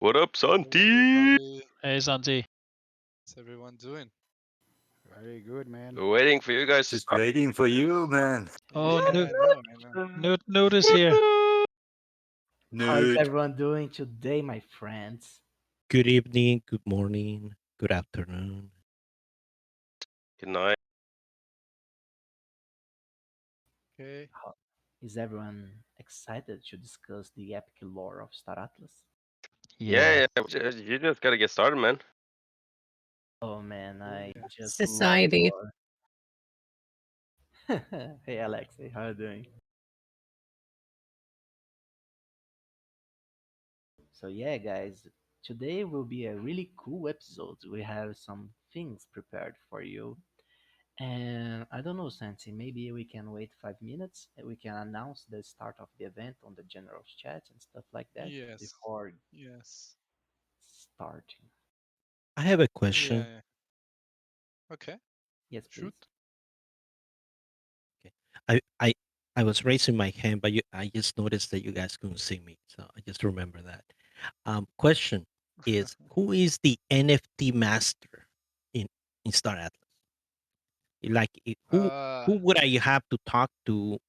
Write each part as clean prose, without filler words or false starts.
What up, Hello, Santi? everybody. Hey Santi. How's everyone doing? Very good, man. Waiting for you guys to Just start. waiting for you, man. Oh, Yeah, I know, I know. Newt is here. How is Nerd. everyone doing today, my friends? Good evening, good morning, good afternoon. Good night. Okay. How, is everyone excited to discuss the epic lore of Star Atlas? Yeah, Yes. yeah. You just gotta get started, man. Oh man, Oh, I yeah. just love Society. lore. Hey Alexei, how are you doing? So yeah, guys, today will be a really cool episode. We have some things prepared for you. And I don't know, Santi, maybe we can wait 5 minutes and we can announce the start of the event on the general chat and stuff like that Yes. before Yes. starting. I have a Yeah, question. yeah. Okay. Yes, Shoot. please. Okay. I, I I was raising my hand, but I just noticed that you guys couldn't see me, so I just remember that. Question is, who is the NFT master in Star Atlas? Like, Uh, who would I have to talk to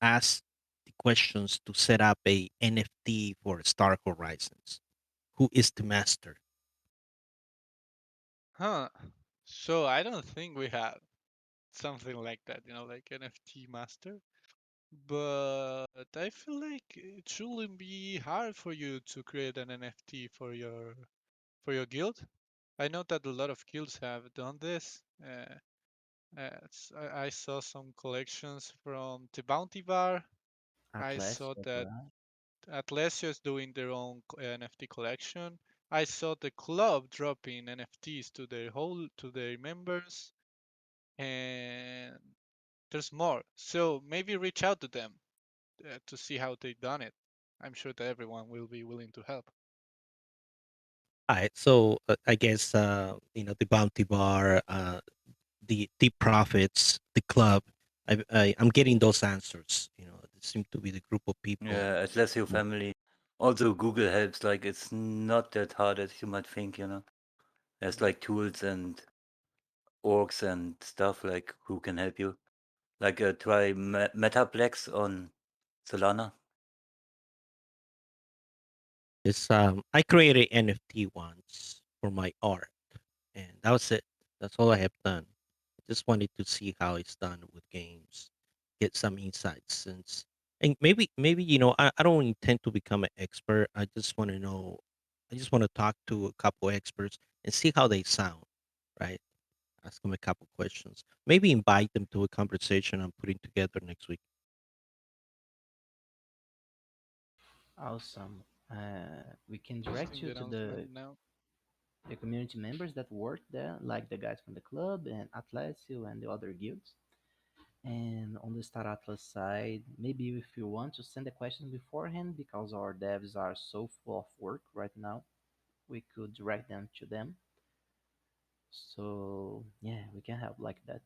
ask the questions to set up a NFT for Star Horizons? Who is the master? huh. So I don't think we have something like that, like NFT master. But I feel like it shouldn't be hard for you to create an NFT for your guild. I know that a lot of guilds have done this. I saw some collections from the Bounty Bar. I Atlas saw as that well. Atlassian is doing their own NFT collection. I saw the club dropping NFTs to their members, and there's more. So maybe reach out to them to see how they done it. I'm sure that everyone will be willing to help. All right, so I guess the Bounty Bar, the profits, the club. I'm getting those answers. It seems to be the group of people. Yeah, Atlasio Mm. family. Also, Google helps. Like, it's not that hard as you might think. There's like tools and orgs and stuff like who can help you. Like, try Metaplex on Solana. It's I created NFT once for my art, and that was it. That's all I have done. I just wanted to see how it's done with games, get some insights, since and maybe I don't intend to become an expert. I just want to know. I just want to talk to a couple experts and see how they sound, right? Ask them a couple questions. Maybe invite them to a conversation I'm putting together next week. Awesome. We can direct Posting you the to announcement now. the community members that work there, like the guys from the club and Atlasio and the other guilds. And on the Star Atlas side, maybe if you want to send a question beforehand, because our devs are so full of work right now, we could direct them to them. So yeah, we can help like that.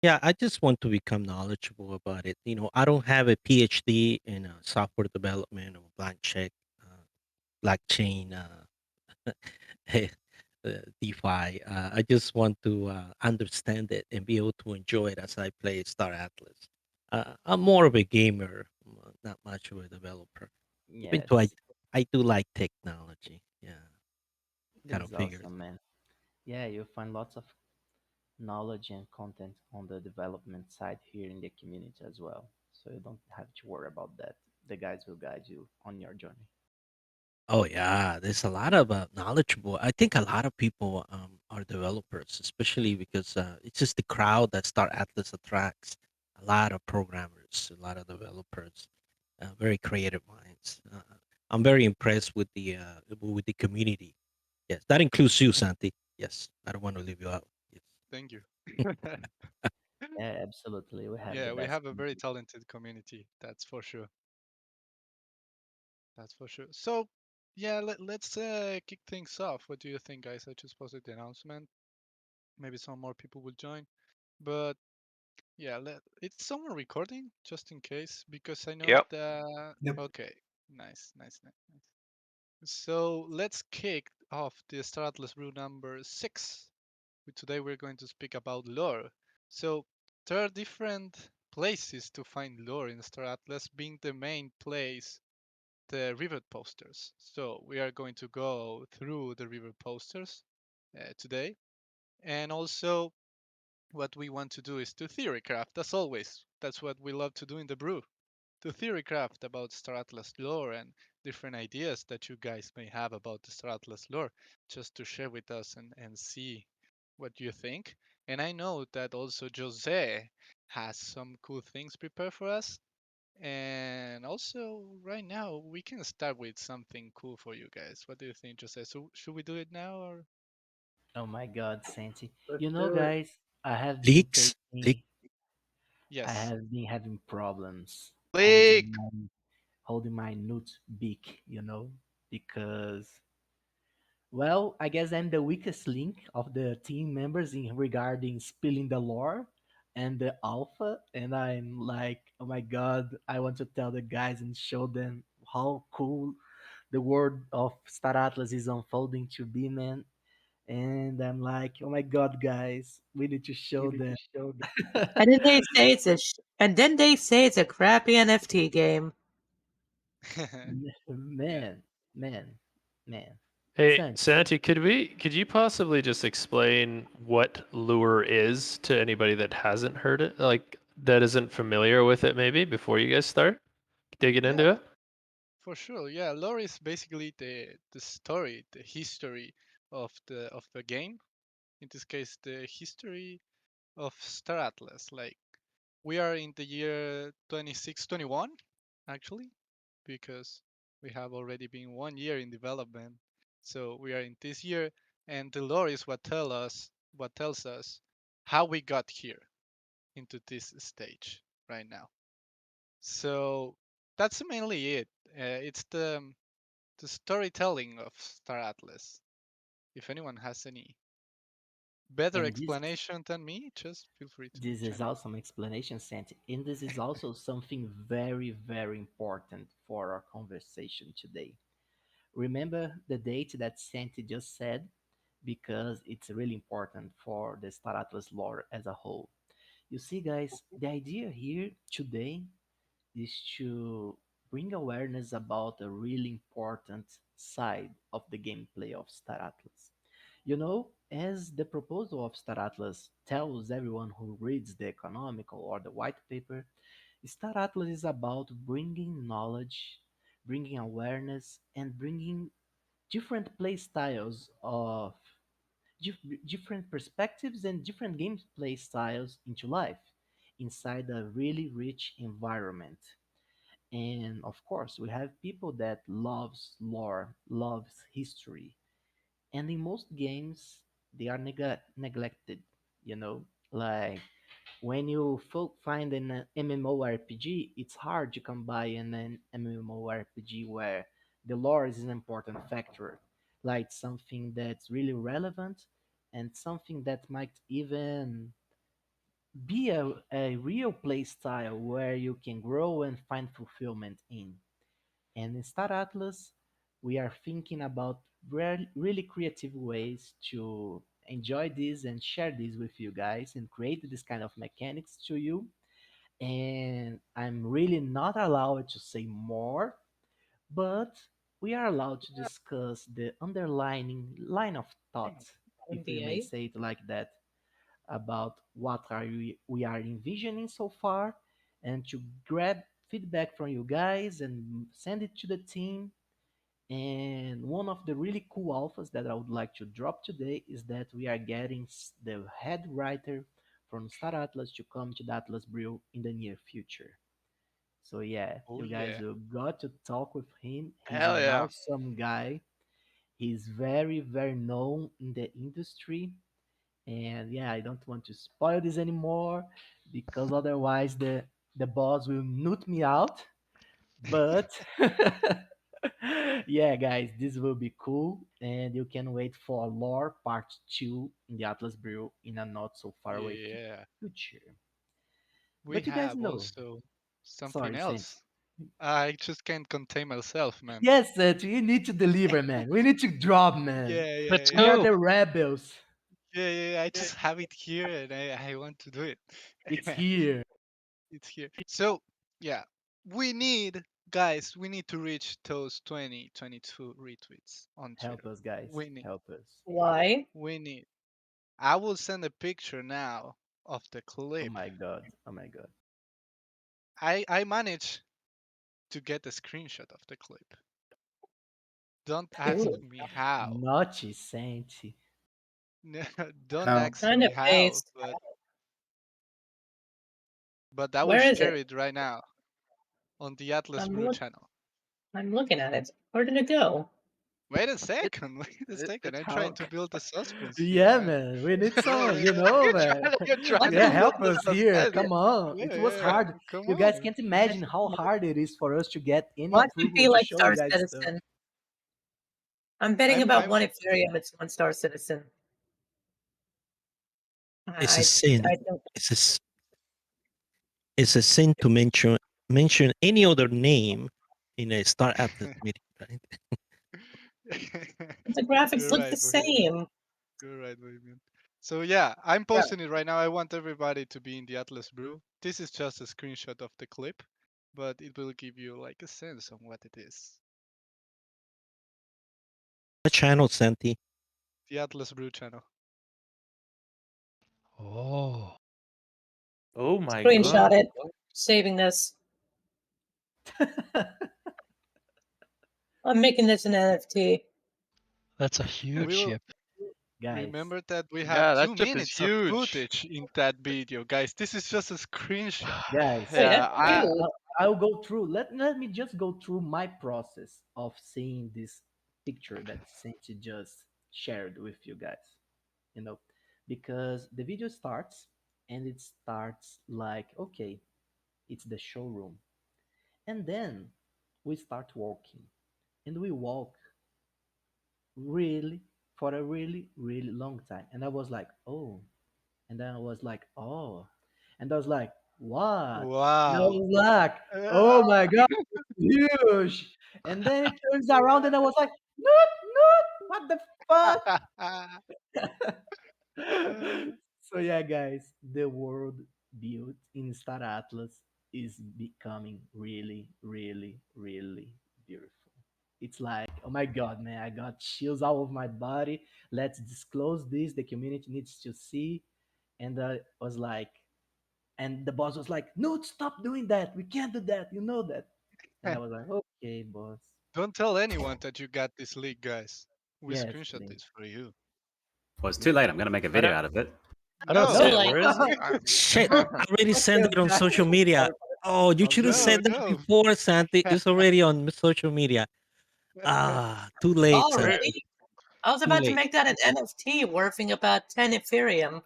Yeah, I just want to become knowledgeable about it. I don't have a PhD in software development or blockchain, DeFi. I just want to understand it and be able to enjoy it as I play Star Atlas. I'm more of a gamer, not much of a developer. Even though I, Yes, I do like technology. Yeah, kind of that's figures. awesome, man. Yeah, you'll find lots of knowledge and content on the development side here in the community as well. So you don't have to worry about that. The guys will guide you on your journey. Oh yeah, there's a lot of knowledgeable. I think a lot of people are developers, especially because it's just the crowd that Star Atlas attracts. A lot of programmers, a lot of developers, very creative minds. I'm very impressed with the community. Yes, that includes you, Santi. Yes, I don't want to leave you out. Yes. Thank you. Yeah, absolutely. We have the Yeah, we best have a very community. talented community. That's for sure. That's for sure. So, yeah, let's kick things off. What do you think, guys? I just posted the announcement. Maybe some more people will join. But Yeah, is someone recording just in case? Because I know Yep. that. Yep. Okay, nice, nice, nice, nice. So let's kick off the Star Atlas Brew number 6. Today we're going to speak about lore. So there are different places to find lore in Star Atlas, being the main place the river posters. So we are going to go through the river posters today, and also what we want to do is to theorycraft, as always. That's what we love to do in the brew. To theorycraft about Star Atlas lore and different ideas that you guys may have about the Star Atlas lore, just to share with us and see what you think. And I know that also Jose has some cool things prepared for us. And also, right now, we can start with something cool for you guys. What do you think, Jose? So, should we do it now or? Oh my God, Santi. Let's You know, do it. guys, I have been Leaks? Leak? taking, I Yes. have been having problems Leak. holding my nut beak, because, well, I guess I'm the weakest link of the team members in regarding spilling the lore and the alpha, and I'm like, oh my God, I want to tell the guys and show them how cool the world of Star Atlas is unfolding to be, man. And I'm like, oh my God, guys, we need to show them. And then they say it's a crappy NFT game. Yeah. Man, man, man. Hey, Santi, Santi, could you possibly just explain what lure is to anybody that hasn't heard it, like that isn't familiar with it maybe before you guys start digging Yeah, into it? for sure. Yeah, lore is basically the story, the history of the game. In this case, the history of Star Atlas. Like we are in the year 2621, actually, because we have already been 1 year in development. So we are in this year, and the lore is what tells us how we got here into this stage right now. So that's mainly it. It's the storytelling of Star Atlas. If anyone has any better and this explanation than me, just feel free to this is chime in. also an explanation, Santi. And this is also something very, very important for our conversation today. Remember the date that Santi just said, because it's really important for the Star Atlas lore as a whole. You see, guys, the idea here today is to bring awareness about a really important side of the gameplay of Star Atlas. As the proposal of Star Atlas tells everyone who reads the economical or the white paper, Star Atlas is about bringing knowledge, bringing awareness, and bringing different play styles of different perspectives and different gameplay styles into life inside a really rich environment. And of course, we have people that loves lore, loves history, and in most games they are neglected. You know, like when you find an MMORPG, it's hard to come by an MMORPG where the lore is an important factor, like something that's really relevant and something that might even be a real play style where you can grow and find fulfillment in. And in Star Atlas, we are thinking about really creative ways to enjoy this and share this with you guys and create this kind of mechanics to you. And I'm really not allowed to say more, but we are allowed to discuss the underlying line of thought, if we may NBA? say it like that, about what we are envisioning so far, and to grab feedback from you guys and send it to the team. And one of the really cool alphas that I would like to drop today is that we are getting the head writer from Star Atlas to come to the Atlas Brew in the near future. So yeah, Oh you guys yeah. will got to talk with him. He's Hell an yeah. awesome guy. He's very, very known in the industry. And yeah, I don't want to spoil this anymore because otherwise the boss will nut me out. But yeah, guys, this will be cool, and you can wait for Lore Part 2 in the Atlas Brew in a not so far away Yeah. future. we But you guys have know. also something Sorry, Saint. else. I just can't contain myself, man. Yes, you need to deliver, man. We need to drop, man. Yeah, yeah, Let's yeah. We are go. the rebels. Yeah, yeah, I just have it here and I want to do it. It's here. It's here. So, yeah, guys, we need to reach those 22 retweets on Help Twitter. us, guys. We need, Help us. Why? we need. I will send a picture now of the Oh clip. my god. Oh my god. I managed to get a screenshot of the clip. Don't ask Ooh, me how. Naughty Saint. Don't How? ask kind me of how, based. but I will Where is share it? it right now on the Atlas I'm Brew look. channel. I'm looking at it. Where did it go? Wait a second, wait a second. It's I'm trying how. to build the suspense here, Yeah, man. man. We need Yeah, some, yeah, man. You're trying Yeah, to build help the us here. suspense. Come on. yeah, It was yeah. hard. Come You guys on. can't imagine how hard it is for us to get any Watch it approval be to like show you Star guys stuff. Citizen. I'm betting I'm about I'm one Ethereum. It's one Star Citizen. It's a I sin. I don't. It's it's a sin to mention any other name in a Star Atlas meeting, right? The graphics You're look the right, Bohemian. same. You're right, Bohemian. So yeah, I'm Yeah. posting it right now. I want everybody to be in the Atlas Brew. This is just a screenshot of the clip, but it will give you like a sense on what it is. The channel, Santi. The Atlas Brew channel. Oh. Oh my Screenshot god. it. Saving this. I'm making this an NFT. That's a huge We'll ship. Guys, remember that we have Yeah, that 2 ship is minutes of huge. footage in that video, guys. This is just a screenshot. guys, Wait, Yeah, that's you. I'll go through. Let me just go through my process of seeing this picture that Saint just shared with you guys. You know, because the video starts and it starts like, okay, it's the showroom. And then we start walking. And we walk really for a really, really long time. And I was like, oh. And then I was like, oh. And I was like, what? And I Wow. was like, oh my God, huge. And then it turns around and I was like, noot, noot, what the fuck? So yeah, guys, the world built in Star Atlas is becoming really, really, really beautiful. It's like, oh my god, man, I got chills all over my body. Let's disclose this. The community needs to see. And I was like, and the boss was like, no, stop doing that. We can't do that. You know that. And I was like, okay, boss. Don't tell anyone that you got this leak, guys. We Yes, screenshot please. this for you. Well, it's too Yes. late. I'm going to make a I video don't, out of it. I don't No, see Too it. late. Where is it? Shit, I already sent it on Guys. social media. Oh, you should have no, said that no. before, Santi. It's already on social media. Too late, Where? Santi. Already? I was Too about to late. make that an NFT worth about 10 Ethereum.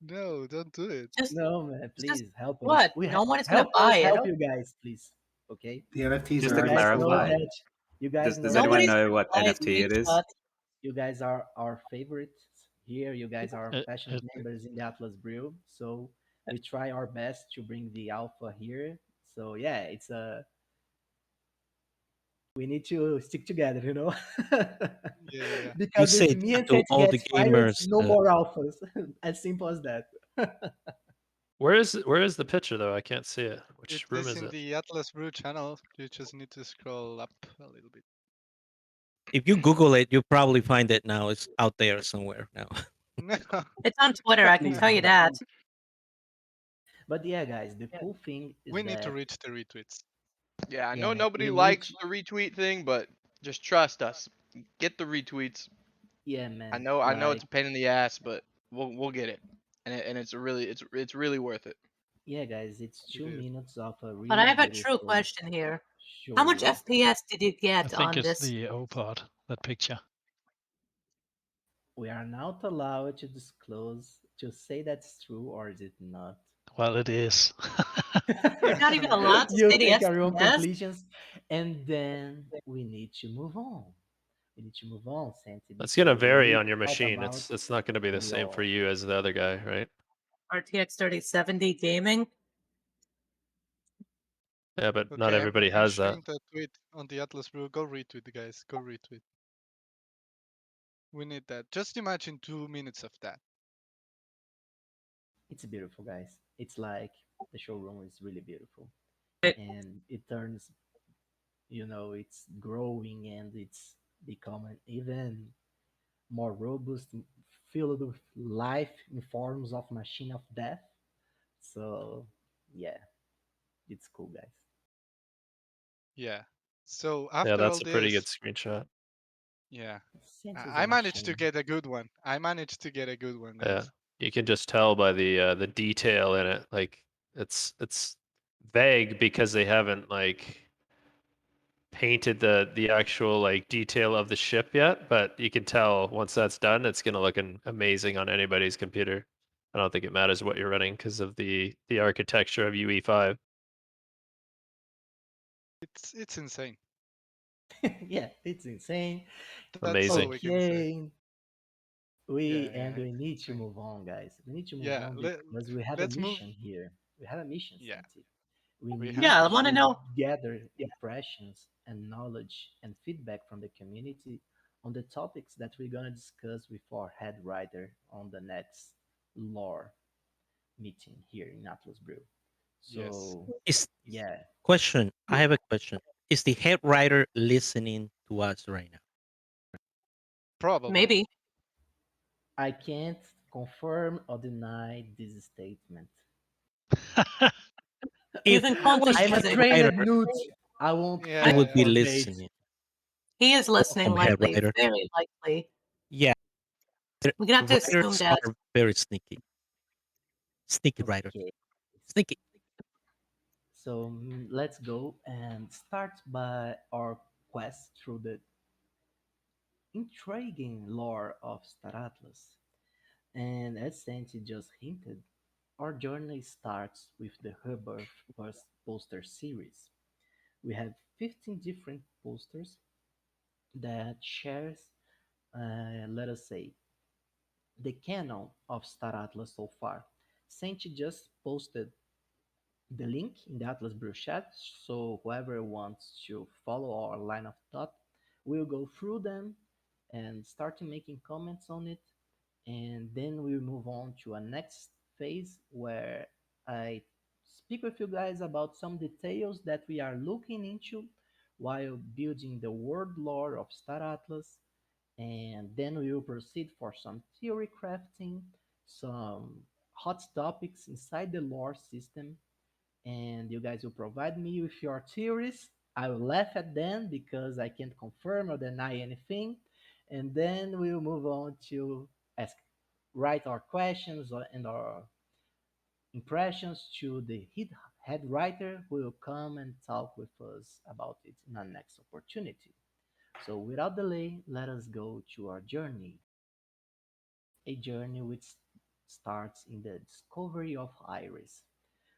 No, don't do it. Just, No, man, just please help us. what? No one is gonna Help buy us it. help you guys, please. Okay? The NFTs Just are to You already guys know clarify, sold. that you guys does know that anyone Nobody's know gonna what buy NFT it is? screenshot. you guys are our favorites here. You guys are It, passionate it, members in the Atlas Brew. So we try our best to bring the alpha here. So yeah, it's a we need to stick together, you know? Yeah, yeah, yeah. You Because if say me that and to Tate all the gets fired, gamers. no more alphas. As simple as that. Where is the picture though? I can't see it. It Which room is is in it? the Atlas Brew channel. You just need to scroll up a little bit. If you Google it, you'll probably find it now. It's out there somewhere now. No. It's on Twitter, I can Please tell you don't. that. But yeah, guys, the cool thing is We need to that reach the retweets. Yeah, I yeah, know man, nobody we need likes the retweet thing, but just trust us. Get the retweets. yeah, I man. know, I know Like it's a pain in the ass, but we'll get it, and it's a really it's really worth it. yeah, guys, it's It two is. minutes of a But I really have a true beautiful question here. How much showroom. FPS did you I get think on it's this? the O part, that picture. We are not allowed to disclose to say that's true or is it not. Well, it is. You're not even allowed to You say the take your own FPS? conclusions, and then we need to move on. We need to move on, Santi, That's gonna because we vary need on your to talk machine. about It's not gonna be the the same for all. you as the other guy, right? RTX 3070 gaming? Yeah, but not Okay, I'm everybody putting has that. sharing that tweet on the Atlas Brew. Go retweet, guys. Go retweet. We need that. Just imagine 2 minutes of that. It's beautiful, guys. It's like the showroom is really beautiful, It- and it turns, it's growing and it's becoming even more robust, filled with life in forms of machine of death. So, yeah, it's cool, guys. Yeah. So Yeah, after all that's a pretty good this, screenshot. yeah, Since it's a I managed to machine, get a good one. I managed to get a good one, Yeah, guys. you can just tell by the detail in it. Like it's vague because they haven't like painted the actual like detail of the ship yet, but you can tell once that's done, it's gonna look amazing on anybody's computer. I don't think it matters what you're running because of the architecture of UE5. It's insane. yeah, it's insane. That's all Amazing. we can say. Okay, Yeah, and yeah, we it's need to insane. move on, guys. We need to move Yeah, on because we have a let's move. mission here. We have a mission, Yeah, Santi. We we have need Yeah, I to. want to to know. gather impressions and knowledge and feedback from the community on the topics that we're gonna discuss with our head writer on the next lore meeting here in Atlas Brew. Yes, So Is yeah, question. I have a question. Is the head writer listening to us right now? probably. Maybe. I can't confirm or deny this statement. You If can I was I'm a quantify head it. trained writer, newt. I won't I fall would be Yeah, for bait. listening. He is listening Welcome, head likely, writer. very likely. Yeah, We can have to assume writers that. are very sneaky. Sneaky writer. Okay, Sneaky. so let's go and start by our quest through the intriguing lore of Star Atlas. And as Santi just hinted, our journey starts with the Hubbard poster series. We have 15 different posters that shares, let us say, the canon of Star Atlas so far. Santi just posted the link in the Atlas Brew chat, so whoever wants to follow our line of thought will go through them and start making comments on it, and then we'll move on to a next phase where I speak with you guys about some details that we are looking into while building the world lore of Star Atlas, and then we will proceed for some theory crafting, some hot topics inside the lore system, and you guys will provide me with your theories. I will laugh at them because I can't confirm or deny anything, and then we'll move on to ask, write our questions and our impressions to the head writer who will come and talk with us about it in our next opportunity. So, without delay, let us go to our journey. A journey which starts in the discovery of Iris.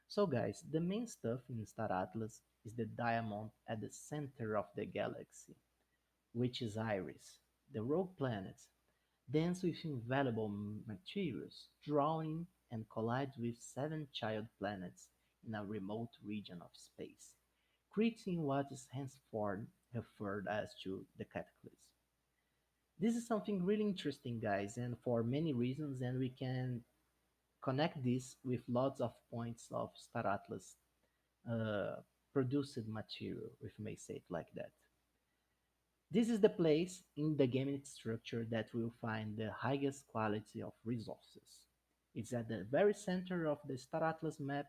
So, guys, the main stuff in Star Atlas is the diamond at the center of the galaxy, which is Iris, the rogue planet, dense with invaluable materials, drawing and collides with seven child planets in a remote region of space, creating what is henceforth referred as to the Cataclysm. This is something really interesting, guys, and for many reasons, and we can connect this with lots of points of Star Atlas uh, produced material, if we may say it like that. This is the place in the gaming structure that will find the highest quality of resources. It's at the very center of the Star Atlas map,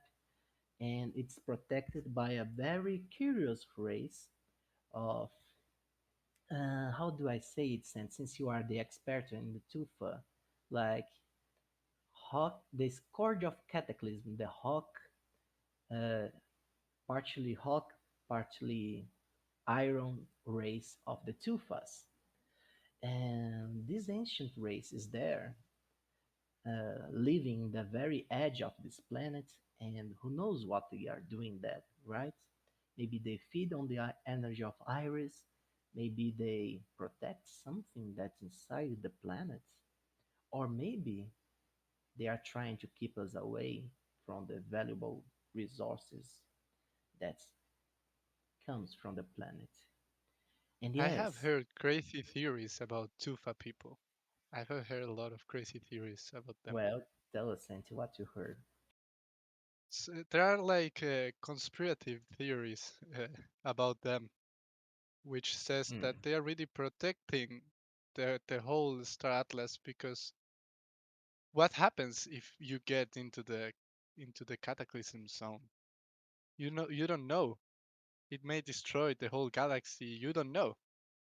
and it's protected by a very curious race of, how do I say it, since you are the expert in the Tufa, like Hawk, the Scourge of Cataclysm, the Hawk, uh, partially Hawk, partly Iron race of the Tufas. And this ancient race is there, living the very edge of this planet, and who knows what they are doing that, right? Maybe they feed on the energy of Iris, maybe they protect something that's inside the planet, or maybe they are trying to keep us away from the valuable resources that's comes from the planet. And I have yes, heard crazy theories about Tufa people. I've heard a lot of crazy theories about them. well, tell us, Santi, what you heard. There are like conspirative theories about them, which says Hmm. that they are really protecting the whole Star Atlas, because what happens if you get into the cataclysm zone? You don't know. It may destroy the whole galaxy. You don't know.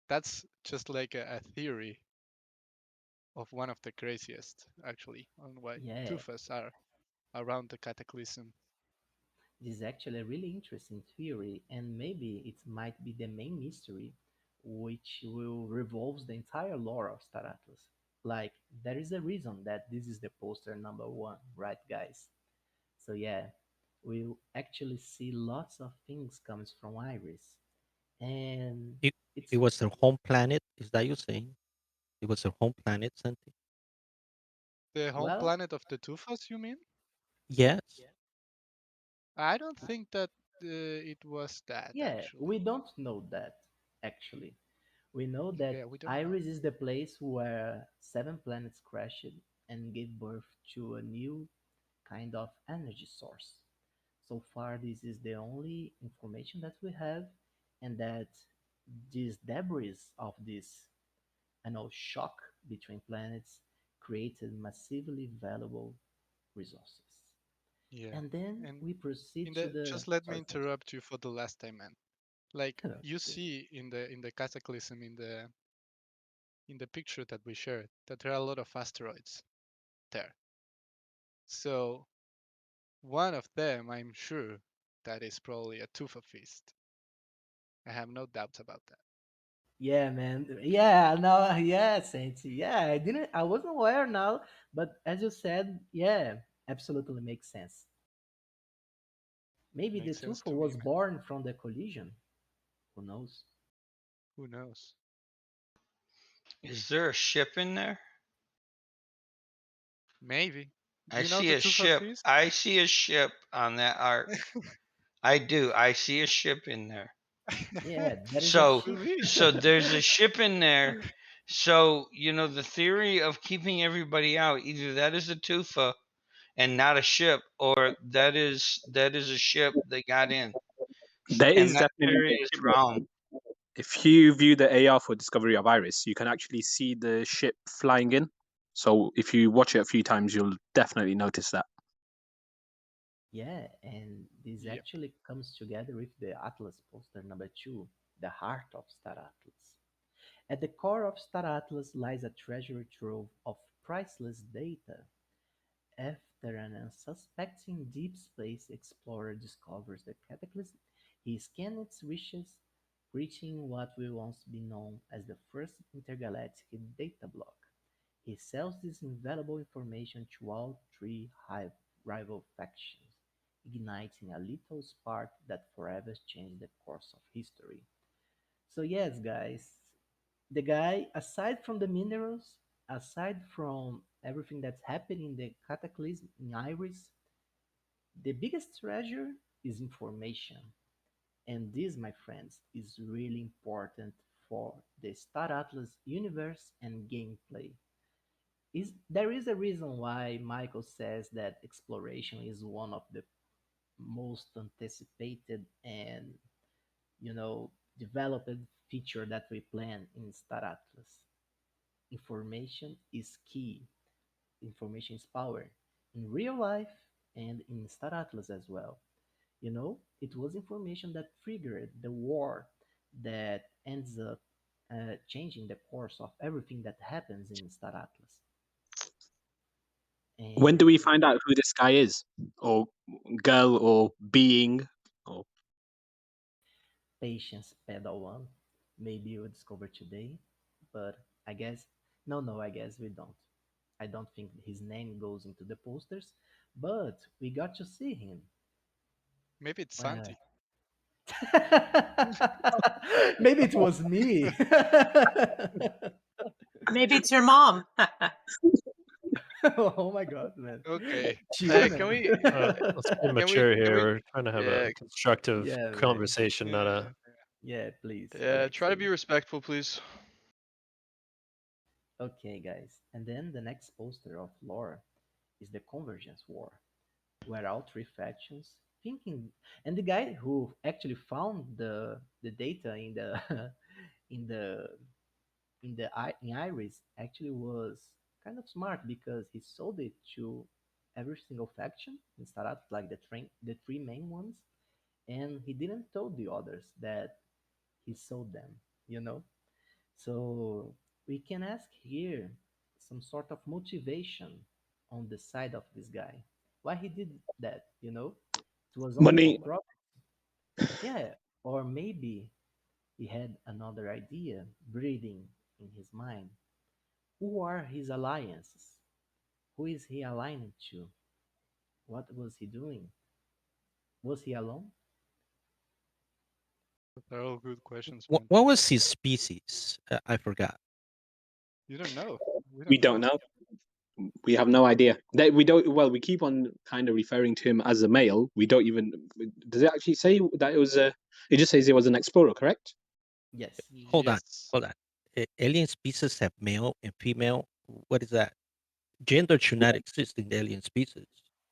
That's just like a theory of one of the craziest, actually, on why Yeah, Tufas are around the cataclysm. this is actually a really interesting theory, and maybe it might be the main mystery which will revolves the entire lore of Star Atlas. Like, there is a reason that this is the poster number one, right, guys? So yeah, we'll actually see lots of things comes from Iris, and It, it's it was their home planet. Is that you saying? It was their home planet, Santi? The home well, planet of the Tufas, you mean? Yes. I don't think that it was that, yeah, actually. we don't know that actually. We know that Yeah, we don't know. Iris is the place where seven planets crashed and gave birth to a new kind of energy source. So far, this is the only information that we have, and that these debris of this, shock between planets created massively valuable resources. Yeah. And then And we proceed in to the the. just let me Sorry, Santi. interrupt you for the last time, man. Like you Okay. see in the cataclysm in the picture that we shared that there are a lot of asteroids there. So one of them, I'm sure, that is probably a Tufa feast. I have no doubts about that. Yeah, man. Yeah, no, yeah, Santi. Yeah, I wasn't aware now, but as you said, yeah, absolutely makes sense. Maybe the Makes sense Tufa to me, was man. born from the collision. Who knows? Who knows? Is there a ship in there? Maybe. Do I you know see the a Tufa ship. feast? I see a ship on that arc. I do. I see a ship in there. Yeah, there is a So, ship. there's a ship in there. So, the theory of keeping everybody out, either that is a tufa and not a ship, or that is a ship that got in. There And is that definitely theory a is ship wrong. there. If you view the AR for Discovery of Iris, you can actually see the ship flying in. So if you watch it a few times, you'll definitely notice that. Yeah, and this Yep. actually comes together with the Atlas poster number two, the heart of Star Atlas. At the core of Star Atlas lies a treasure trove of priceless data. After an unsuspecting deep space explorer discovers the cataclysm, he scans its reaches, reaching what will once be known as the first intergalactic data block. He sells this invaluable information to all three rival factions, igniting a lethal spark that forever changed the course of history. So yes, guys, the guy, aside from the minerals, aside from everything that's happening in the cataclysm in Iris, the biggest treasure is information. And this, my friends, is really important for the Star Atlas universe and gameplay. There is a reason why Michael says that exploration is one of the most anticipated and developed feature that we plan in Star Atlas. Information is key. Information is power in real life and in Star Atlas as well. It was information that triggered the war that ends up changing the course of everything that happens in Star Atlas. When do And we find out who this guy is, or girl, or being? Or patience, pedal one. Maybe we'll discover today, but I guess no, I guess we don't. I don't think his name goes into the posters, but we got to see him. Maybe it's Well, Santi. maybe it was me. Maybe it's your mom. Oh my god, man. Okay. Chill, Can man. we Let's be can we mature can here. we We're trying to have a yeah constructive Yeah, man. conversation, not Yeah. a Yeah, please. Yeah, try to be Alexei. respectful, please. Okay, guys. And then the next poster of lore is the Convergence War, where all three factions thinking, and the guy who actually found the data in the in the in Iris actually was kind of smart because he sold it to every single faction in Starat, like the three main ones, and he didn't tell the others that he sold them. You know, so we can ask here some sort of motivation on the side of this guy. Why he did that, you know? It was only for Money. profit. Yeah, or maybe he had another idea breathing in his mind. Who are his alliances? Who is he aligned to? What was he doing? Was he alone? They're all good questions, What, man. what was his species? I forgot. You don't know. We We don't don't know. know. We have no idea. That we don't. Well, we keep on kind of referring to him as a male. We don't even. Does it actually say that it was a? It just says it was an explorer, correct? Yes. Hold on, Yes. hold on. Alien species have male and female. What is that? Gender should not exist in the alien species.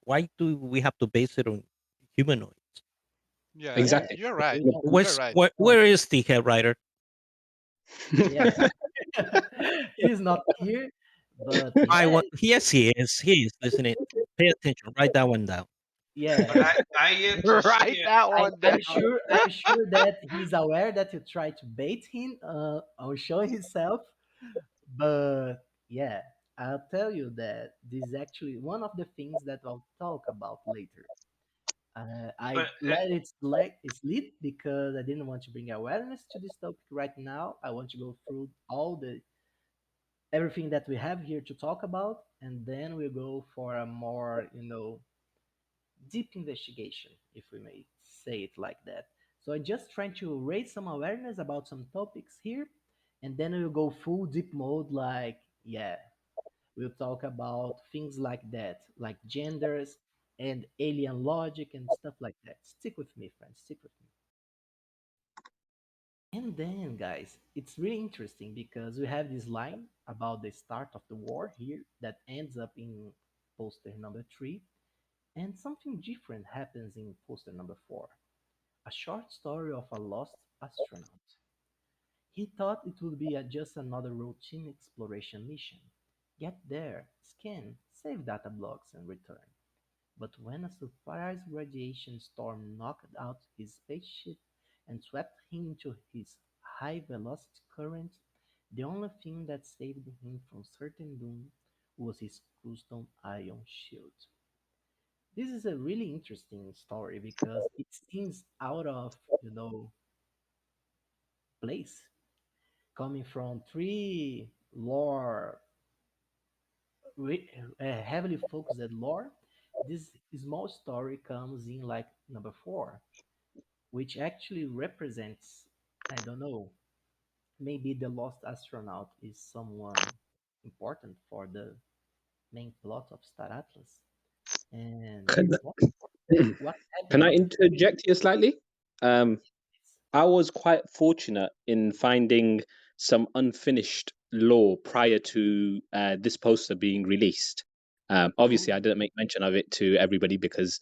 Why do we have to base it on humanoids? Yeah, Yeah, Exactly. you're right. we don't You're right. know. Where is the head writer? Yeah. He's not here, but I yeah, want. Yes, he is. He is listening. Pay attention. Write that one down. yeah. But I yet to see Write it. that one down. I'm sure that he's aware that you try to bait him on showing himself, but yeah, I'll tell you that this is actually one of the things that I'll talk about later. I But let it sleep because I didn't want to bring awareness to this topic right now. I want to go through all the everything that we have here to talk about, and then we'll go for a more, deep investigation, if we may say it like that. So I'm just trying to raise some awareness about some topics here, and then we'll go full deep mode. Like, yeah, we'll talk about things like that, like genders and alien logic and stuff like that. Stick with me, friends. Stick with me. And then, guys, it's really interesting because we have this line about the start of the war here that ends up in poster number 3, and something different happens in poster number 4. A short story of a lost astronaut. He thought it would be just another routine exploration mission. Get there, scan, save data blocks, and return. But when a surprise radiation storm knocked out his spaceship and swept him into his high velocity current, the only thing that saved him from certain doom was his custom ion shield. This is a really interesting story because it seems out of, place, coming from three lore, heavily focused at lore. This small story comes in like number 4, which actually represents, I don't know, maybe the lost astronaut is someone important for the main plot of Star Atlas. And Can, what can I happened? interject here slightly? I was quite fortunate in finding some unfinished lore prior to this poster being released. Obviously, Oh, I didn't make mention of it to everybody because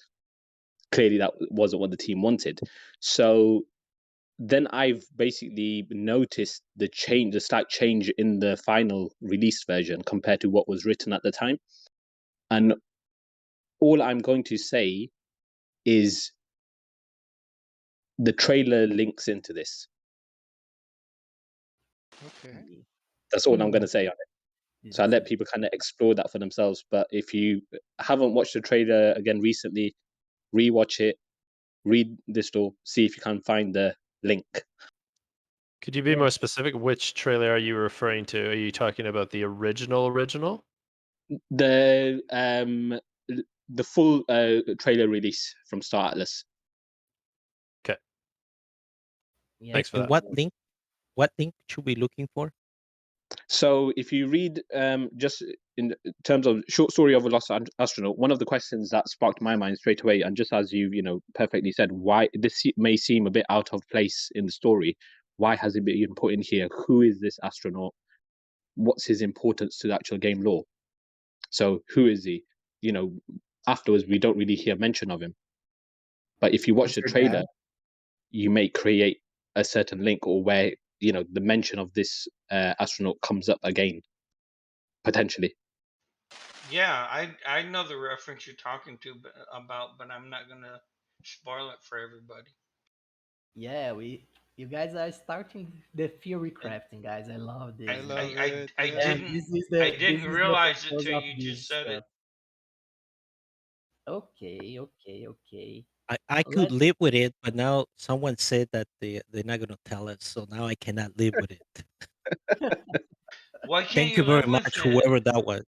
clearly that wasn't what the team wanted. So then I've basically noticed the slight change in the final release version compared to what was written at the time. And all I'm going to say is the trailer links into this. Okay. That's all I'm going to say on it. this So I is let people kind of explore that for themselves. But if you haven't watched the trailer again recently, rewatch it, read the story, see if you can find the link. Could you be yeah, more specific? Which trailer are you referring to? Are you talking about the original? The full trailer release from Star Atlas. Okay, yeah. thanks for And that. what link? What link should we be looking for? So if you read just in terms of short story of a lost astronaut, one of the questions that sparked my mind straight away, and just as you perfectly said, why this may seem a bit out of place in the story, why has it been put in here? Who is this astronaut? What's his importance to the actual game lore? So who is he? You know, afterwards we don't really hear mention of him. But if you watch the Mr. trailer, Dad. you may create a certain link or where the mention of this astronaut comes up again potentially. Yeah, I know the reference you're talking about, but I'm not gonna spoil it for everybody. Yeah, you guys are starting the theory And crafting, guys. I love I I this, love man. it. I And Yeah. didn't this I is the didn't this is the realize it purpose till of you just this said it. stuff. Okay, okay, okay. I could Let's live with it, but now someone said that they're not gonna tell us, so now I cannot live with it. Why can't Thank you you very live with much, it? whoever that was.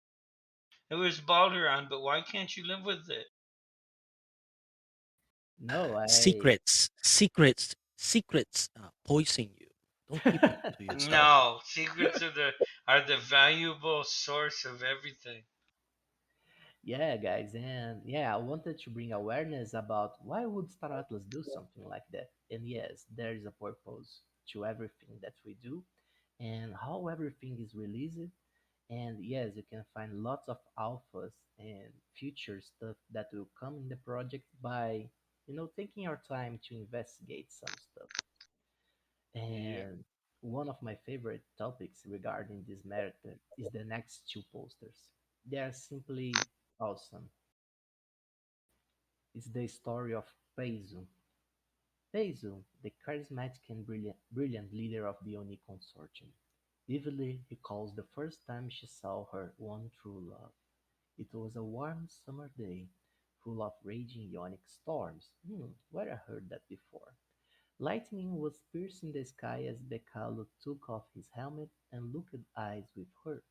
It was Balderon, but why can't you live with it? no, I Secrets poison you. Don't keep it to yourself. No, secrets are the valuable source of everything. Yeah, guys, and yeah, I wanted to bring awareness about why would Star Atlas do something like that. And yes, there is a purpose to everything that we do and how everything is released. And yes, you can find lots of alphas and future stuff that will come in the project by, taking your time to investigate some stuff. Yeah. And one of my favorite topics regarding this matter is the next two posters. They are simply awesome. It's the story of Peizu. Peizu, the charismatic and brilliant leader of the Oni consortium. Vividly recalls the first time she saw her one true love. It was a warm summer day, full of raging ionic storms. Where I heard that before. Lightning was piercing the sky as Becalo took off his helmet and looked eyes with her.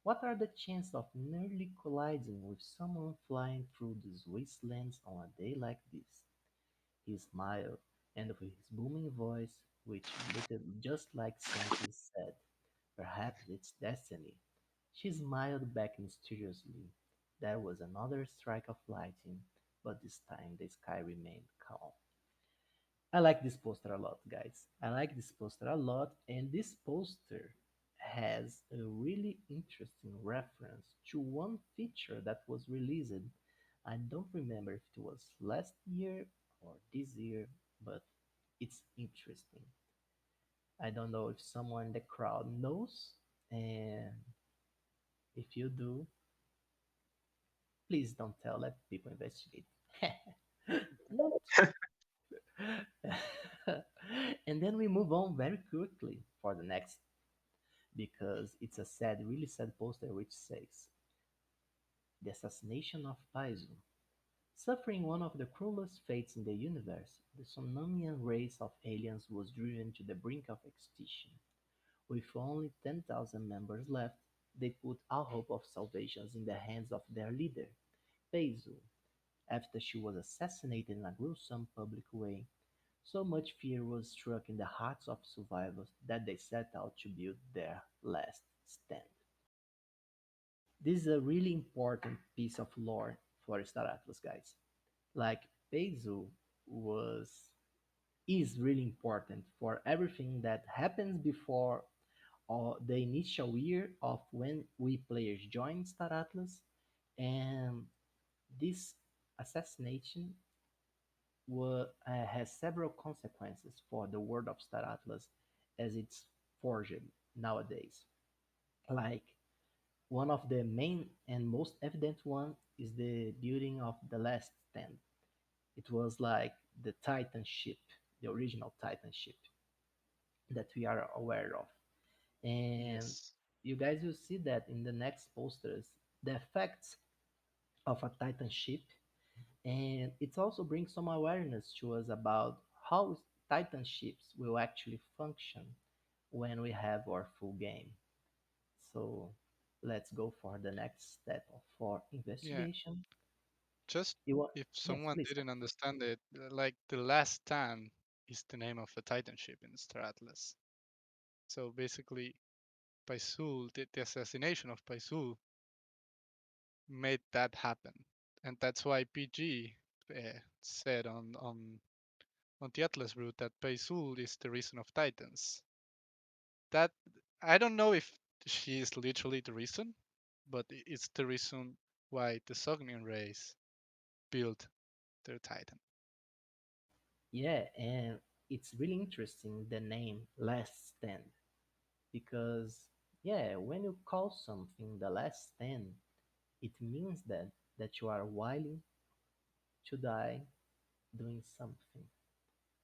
What are the chances of nearly colliding with someone flying through these wastelands on a day like this? He smiled, and with his booming voice, which looked just like Santis, said, "Perhaps it's destiny." She smiled back mysteriously. There was another strike of lightning, but this time the sky remained calm. I like this poster a lot, guys. I like this poster a lot, and this poster has a really interesting reference to one feature that was released. I don't remember if it was last year or this year, but it's interesting. I don't know if someone in the crowd knows, and if you do, please don't tell. Let people investigate. Not. And then we move on very quickly for the next because it's a sad, really sad poster which says the assassination of Paizo. Suffering one of the cruelest fates in the universe, the Somnomian race of aliens was driven to the brink of extinction. With only 10,000 members left, they put all hope of salvation in the hands of their leader, Peizu, after she was assassinated in a gruesome public way. So much fear was struck in the hearts of survivors that they set out to build their last stand. This is a really important piece of lore for Star Atlas, guys. Like Peizu was is really important for everything that happens before the initial year of when we players join Star Atlas, and this assassination has several consequences for the world of Star Atlas as it's forged nowadays. Like one of the main and most evident one is the building of the last stand. It was like the Titan ship, the original Titan ship that we are aware of. And Yes. you guys will see that in the next posters, the effects of a Titan ship. And it also brings some awareness to us about how Titan ships will actually function when we have our full game. So let's go for the next step for Yeah. investigation. Just You want? if Yes, someone please. didn't understand it, like the last stand is the name of a Titan ship in Star Atlas. So basically, Paisul, the assassination of Paisul, made that happen, and that's why PG said on the Atlas route that Paisul is the reason of Titans. That I don't know if she is literally the reason, but it's the reason why the Sognian race built their Titan. Yeah, and it's really interesting the name Last Stand because yeah, when you call something the Last Stand, it means that you are willing to die doing something.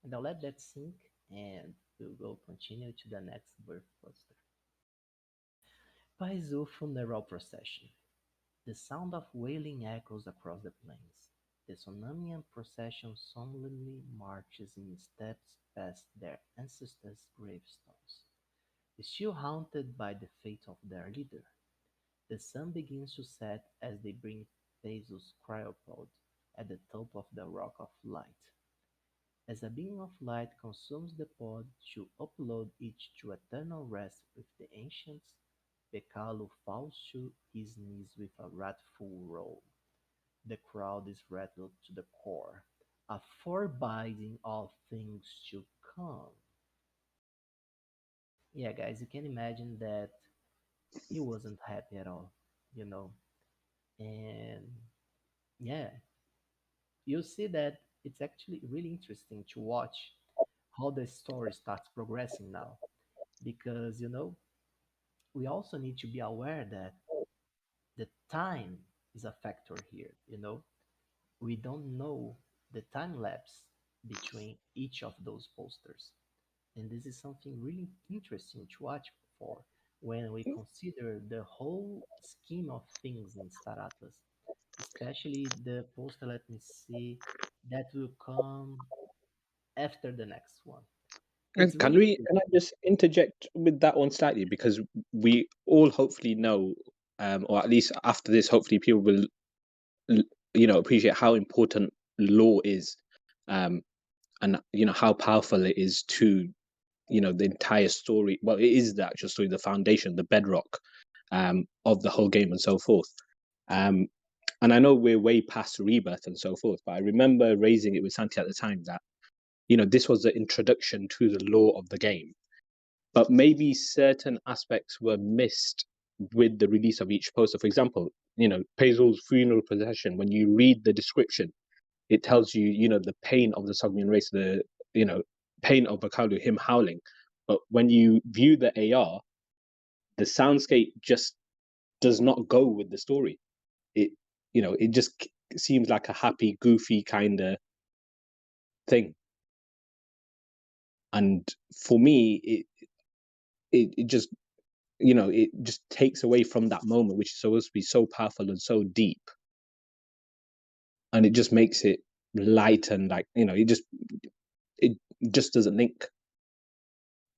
And I'll let that sink and we'll go continue to the next birth cluster. Paizu funeral procession. The sound of wailing echoes across the plains. The Sonamian procession solemnly marches in steps past their ancestors' gravestones, still haunted by the fate of their leader. The sun begins to set as they bring Pesos' cryopod at the top of the rock of light. As a beam of light consumes the pod to upload it to eternal rest with the ancients, Bekalu falls to his knees with a wrathful roll. The crowd is rattled to the core, a foreboding of things to come. Yeah, guys, you can imagine that he wasn't happy at all, you know. And yeah, you see that it's actually really interesting to watch how the story starts progressing now. Because, we also need to be aware that the time is a factor here. We don't know the time lapse between each of those posters. And this is something really interesting to watch for when we consider the whole scheme of things in Star Atlas, especially the poster, let me see, that will come after the next one. It's Can really we? Can I just interject with that one slightly because we all hopefully know, or at least after this, hopefully people will, appreciate how important law is, um, and how powerful it is to, the entire story. Well, it is the actual story, the foundation, the bedrock, of the whole game and so forth. Um, and I know we're way past rebirth and so forth, but I remember raising it with Santi at the time that this was the introduction to the law of the game, but maybe certain aspects were missed with the release of each poster. For example, Paisl's funeral procession, when you read the description, it tells you, the pain of the Sogmian race, the, pain of Bakalu, him howling. But when you view the AR, the soundscape just does not go with the story. It, it just seems like a happy, goofy kind of thing. And for me, it just it just takes away from that moment, which is supposed to be so powerful and so deep, and it just makes it light and like it just doesn't link.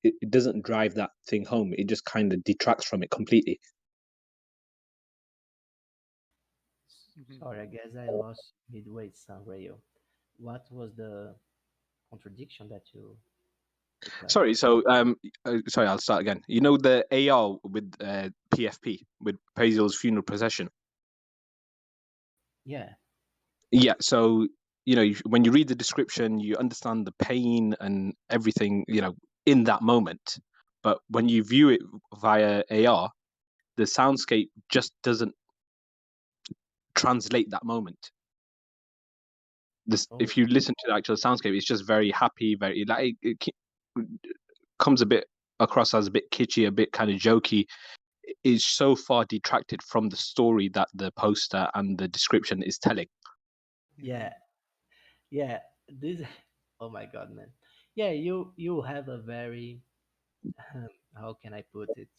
It doesn't drive that thing home. It just kind of detracts from it completely. Sorry, I guess I lost midway, Sanrayo. What was the contradiction that you declared? Sorry, so sorry, I'll start again. You know the AR with PFP with Paisl's funeral procession. Yeah. Yeah, so when you read the description, you understand the pain and everything, in that moment. But when you view it via AR, the soundscape just doesn't translate that moment. Oh, If you listen to the actual soundscape, it's just very happy, very like comes a bit across as a bit kitschy, a bit kind of jokey. It's so far detracted from the story that the poster and the description is telling. yeah. Yeah. This. Oh my God, man. Yeah, you have a very how can I put it?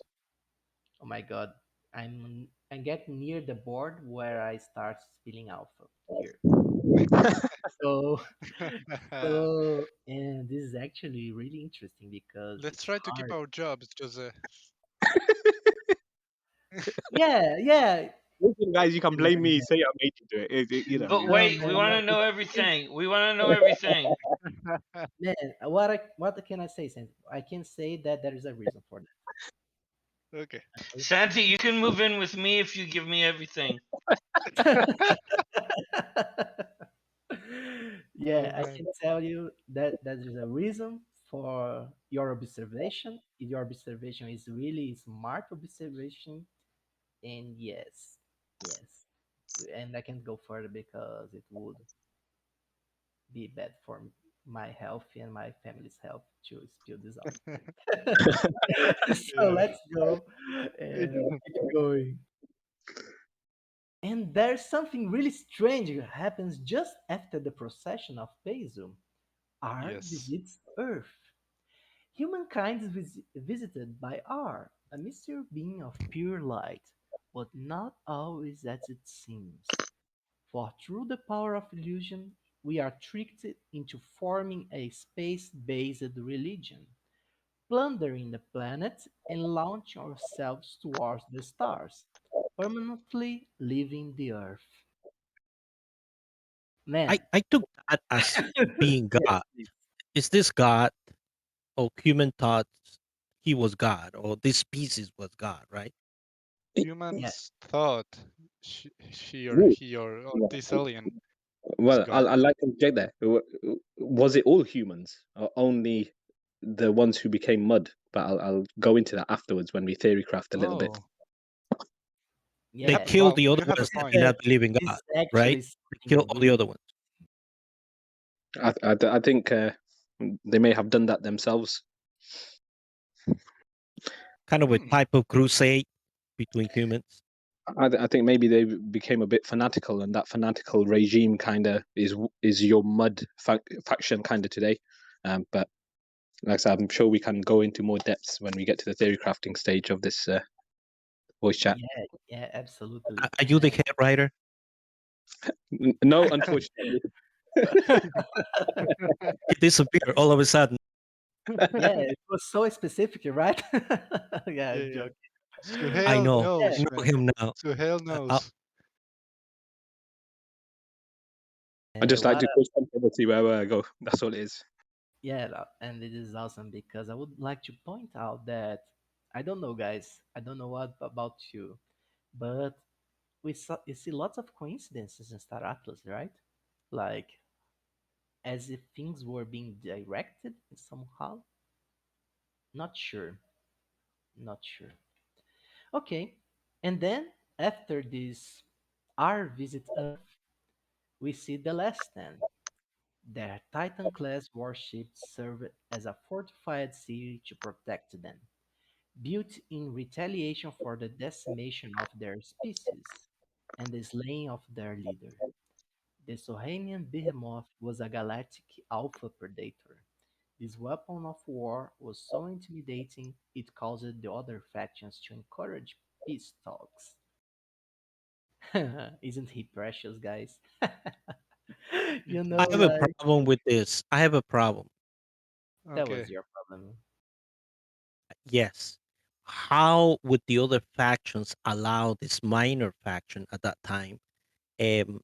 Oh my God, I'm getting near the board where I start spilling alpha here. So and this is actually really interesting because Let's it's try to keep hard. our jobs, Joseph. Yeah, yeah. Listen, guys, you can Can blame me. imagine. Say I made you do it. But No, wait, we man, want no, to know it's everything. We want to know everything. man. What can I say? Since I can say that there is a reason for that. Okay. Santi, you can move in with me if you give me everything. Yeah, Oh I man. can tell you that there is a reason for your observation. Your observation is really smart observation, and yes, and I can't go further because it would be bad for my health and my family's health to spill this out. So Yeah. let's go and keep going. And there's something really strange that happens just after the procession of Basil. Ar Yes. visits Earth. Humankind is visited by Ar, a mystery being of pure light, but not always as it seems. For through the power of illusion, we are tricked into forming a space-based religion, plundering the planet and launching ourselves towards the stars, permanently leaving the Earth. I, Man, I took that as being yes, God. please. Is this God or human thought he was God or this species was God, right? Yeah, Humans thought she or Ooh, he or yeah. this alien was Well, God. I like to object there. Was it all humans, or only the ones who became mud? But I'll go into that afterwards when we theory craft a little bit. Oh, They yeah. killed wow, the other you have a ones that point. did not believe in This God, is right? actually They killed something all the really other ones. I think they may have done that themselves. Kind of a Hmm. type of crusade between humans. I think maybe they became a bit fanatical, and that fanatical regime kind of is your mud faction kind of today. But like I said, I'm sure we can go into more depths when we get to the theory crafting stage of this voice chat. Yeah, yeah, absolutely. Are you the head writer? No, unfortunately. He disappeared all of a sudden. Yeah, it was so specific, right? Yeah, Yeah, I'm yeah. joking. I Suhail know. Yeah, I knows, know man. him now. Suhail I'll, knows. I just like what to push controversy wherever I go. That's all it is. yeah, and it is awesome because I would like to point out that I don't know, guys. I don't know what about you, but we see lots of coincidences in Star Atlas, right? Like as if things were being directed somehow. Not sure. Not sure. Okay, and then after this, our visit Earth, we see the last stand. Their Titan-class warships served as a fortified city to protect them, built in retaliation for the decimation of their species and the slaying of their leader. The Sohanian behemoth was a galactic alpha predator. This weapon of war was so intimidating it caused the other factions to encourage peace talks. Isn't he precious, guys? You I know, have a like, problem with this. I have a problem. that was Okay. your problem. Yes. How would the other factions allow this minor faction at that time um,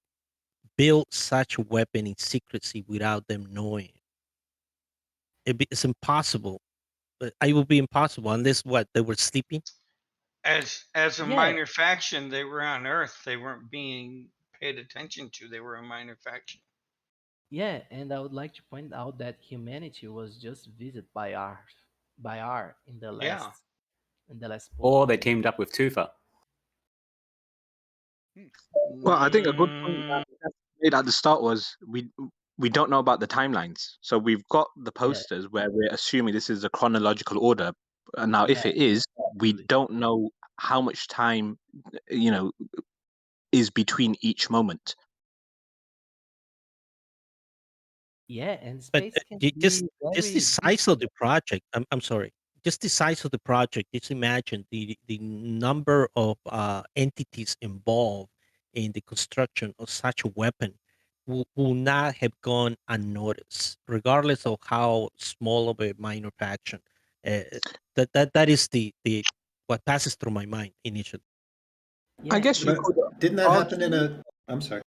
build such a weapon in secrecy without them knowing? It's impossible. It would be impossible unless what they were sleeping. As a Yeah, minor faction, they were on Earth. They weren't being paid attention to. They were a minor faction. yeah, and I would like to point out that humanity was just visited by R Yeah. in the last Or they posting. teamed up with Tufa. Hmm. Well, I think a good point Mm, that made at the start was we don't know about the timelines. So we've got the Yeah, posters where we're assuming this is a chronological order. And now, yeah, if it is, we absolutely. don't know how much time, you know, is between each moment. Yeah, and But space can just be just the very size of difficult. the project. I'm sorry. Just the size of the project. Just imagine the number of entities involved in the construction of such a weapon will not have gone unnoticed, regardless of how small of a minor faction. Uh, that is the what passes through my mind initially. I Yeah, guess you it's could Didn't that happen in argue. a? I'm sorry.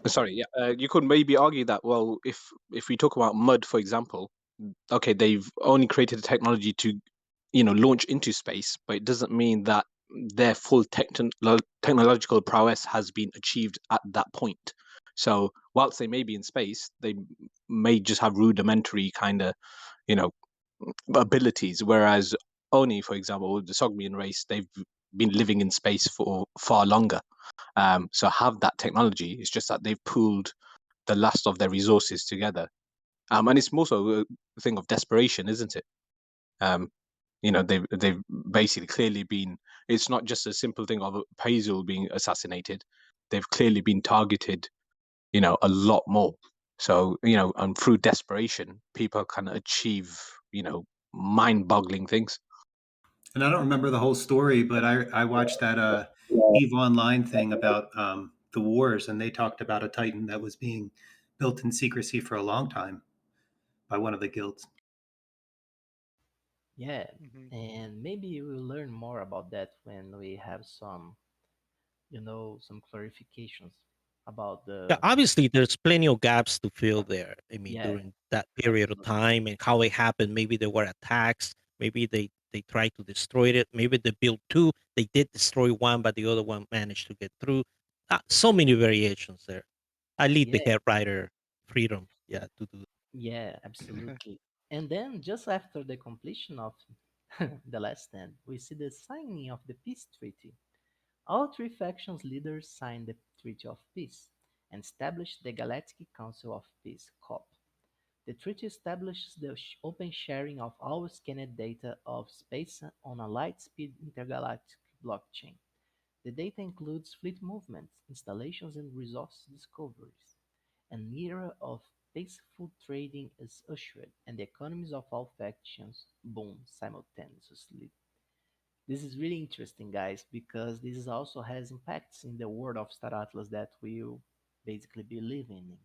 Sorry, yeah. You could maybe argue that, well, if we talk about mud, for example, okay, they've only created a technology to launch into space, but it doesn't mean that their full technological prowess has been achieved at that point. So whilst they may be in space, they may just have rudimentary kind of, you know, abilities. Whereas Oni, for example, the Sogmian race, they've been living in space for far longer. So have that technology. It's just that they've pooled the last of their resources together. And it's more so a thing of desperation, isn't it? Um, they've basically clearly been. It's not just a simple thing of Paisel being assassinated. They've clearly been targeted, a lot more. So, and through desperation, people can achieve, mind-boggling things. And I don't remember the whole story, but I watched that Eve Online thing about the wars, and they talked about a Titan that was being built in secrecy for a long time by one of the guilds. Yeah, Mhm. and maybe we'll learn more about that when we have some clarifications about Yeah, the. obviously there's plenty of gaps to fill there. I mean, Yeah, during that period of absolutely. time and how it happened. Maybe there were attacks. Maybe they tried to destroy it. Maybe they built two. They did destroy one, but the other one managed to get through. So many variations there. I leave the Yeah, head writer freedom, yeah, to do. yeah, absolutely. And then just after the completion of the last stand, we see the signing of the peace treaty. All three factions leaders signed the Treaty of Peace and established the Galactic Council of Peace (COP). The treaty establishes the open sharing of all scanned data of space on a light-speed intergalactic blockchain. The data includes fleet movements, installations and resource discoveries. An era of peaceful trading is ushered, and the economies of all factions boom simultaneously. This is really interesting, guys, because this also has impacts in the world of Star Atlas that we will basically be living in.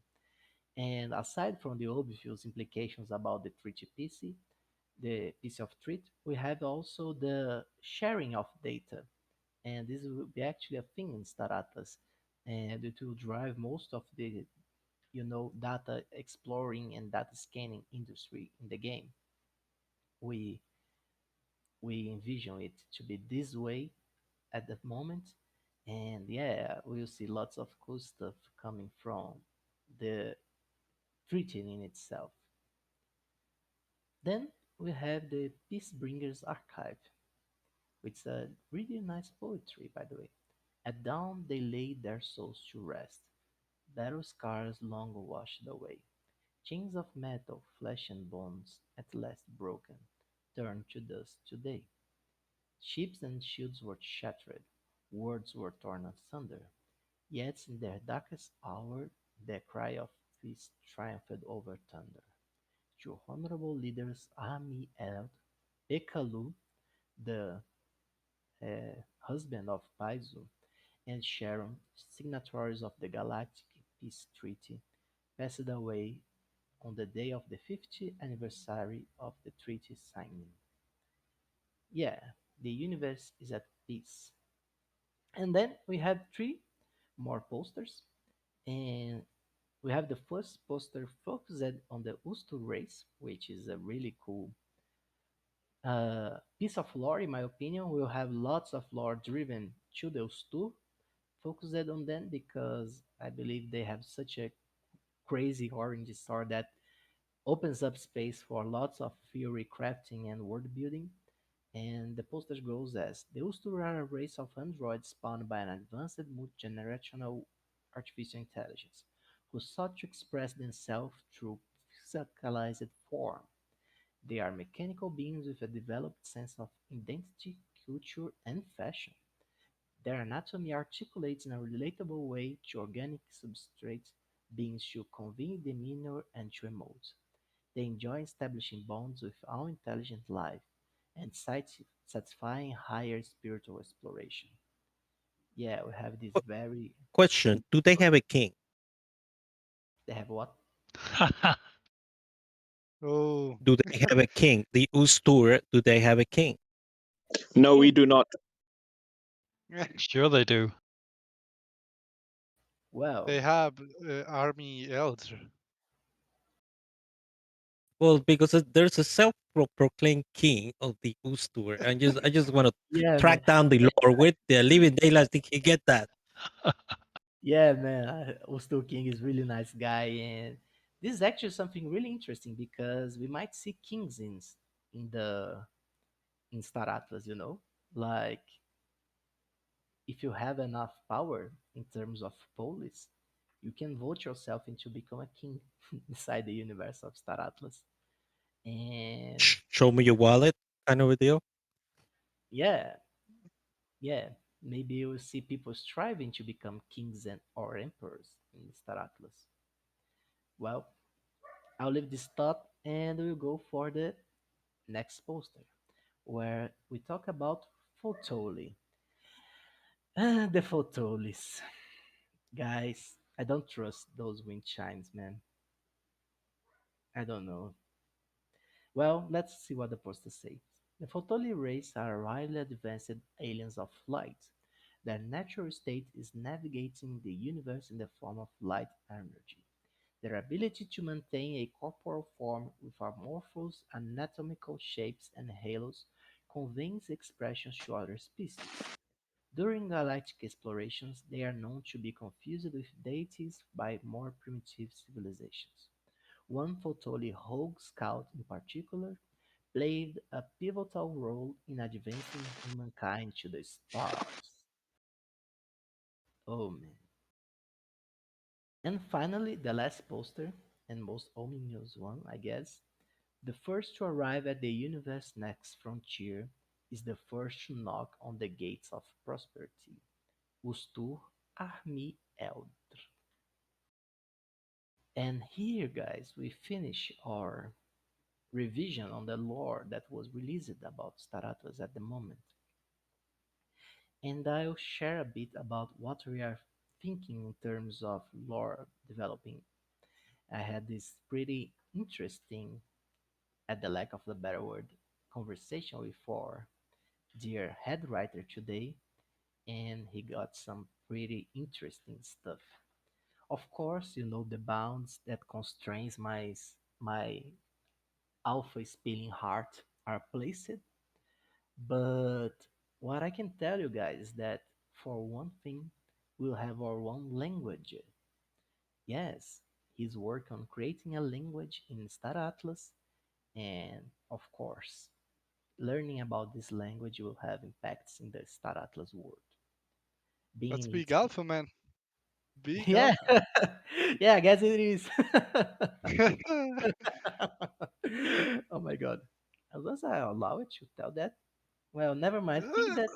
And aside from the obvious implications about the treaty PC, the piece of treat, we have also the sharing of data. And this will be actually a thing in Star Atlas. And it will drive most of the data exploring and data scanning industry in the game. We we envision it to be this way at the moment. And yeah, we'll see lots of cool stuff coming from the treaty in itself. Then we have the Peacebringers Archive, which is a really nice poetry, by the way. At dawn they laid their souls to rest, battle scars long washed away. Chains of metal, flesh and bones, at last broken, turned to dust today. Ships and shields were shattered, words were torn asunder, yet in their darkest hour the cry of peace triumphed over thunder. Two honorable leaders, Amiel Ekalu, the husband of Paizo, and Sharon, signatories of the Galactic Peace Treaty, passed away on the day of the 50th anniversary of the treaty signing. Yeah, the universe is at peace. And then we have three more posters, and we have the first poster focused on the Ustu race, which is a really cool piece of lore, in my opinion. Will have lots of lore driven to the Ustu, focused on them because I believe they have such a crazy orange star that opens up space for lots of theory crafting and world building. And the poster goes as the Ustur are a race of androids spawned by an advanced multi-generational artificial intelligence, who sought to express themselves through physicalized form. They are mechanical beings with a developed sense of identity, culture, and fashion. Their anatomy articulates in a relatable way to organic substrate beings to convey demeanor and to emote. They enjoy establishing bonds with all intelligent life and satisfying higher spiritual exploration. Yeah, we have this very. Question: do they have a king? They have what? Oh. Do they have a king? The Ustur, do they have a king? No, we do not. Sure they do. Well, They have army elder. Well, because there's a self proclaimed king of the Ustur. And I just want to Yeah, man. track down the lore with the living daylights. Think he get that? Yeah, man. Usto King is really nice guy, and this is actually something really interesting because we might see kings in the in Star Atlas. Like if you have enough power in terms of police, you can vote yourself into become a king inside the universe of Star Atlas. And Show me your wallet, kind of a deal. yeah, yeah, maybe you will see people striving to become kings and or emperors in Star Atlas. Well, I'll leave this thought and we'll go for the next poster, where we talk about Photoli. The Photolis. Guys, I don't trust those wind chimes, man. I don't know. Well, let's see what the poster says. The Photoli race are highly advanced aliens of light. Their natural state is navigating the universe in the form of light energy. Their ability to maintain a corporeal form with amorphous anatomical shapes and halos conveys expressions to other species. During galactic explorations, they are known to be confused with deities by more primitive civilizations. One Photoli Rogue Scout in particular played a pivotal role in advancing humankind to the stars. Oh man. And finally, the last poster, and most ominous one, I guess. The first to arrive at the universe's next frontier is the first to knock on the gates of prosperity. Ustur Armi Eld. And here, guys, we finish our revision on the lore that was released about Staratos at the moment. And I'll share a bit about what we are thinking in terms of lore developing. I had this pretty interesting, at the lack of the better word, conversation with our dear head writer today, and he got some pretty interesting stuff. Of course, the bounds that constrains my alpha spilling heart are placed, but what I can tell you guys is that for one thing, we'll have our own language. Yes, he's working on creating a language in Star Atlas, and of course, learning about this language will have impacts in the Star Atlas world. That's Being big it, alpha, man. Big yeah, alpha. yeah, I guess it is. Oh my god. Was I allowed to tell that? Well, never mind. Think that.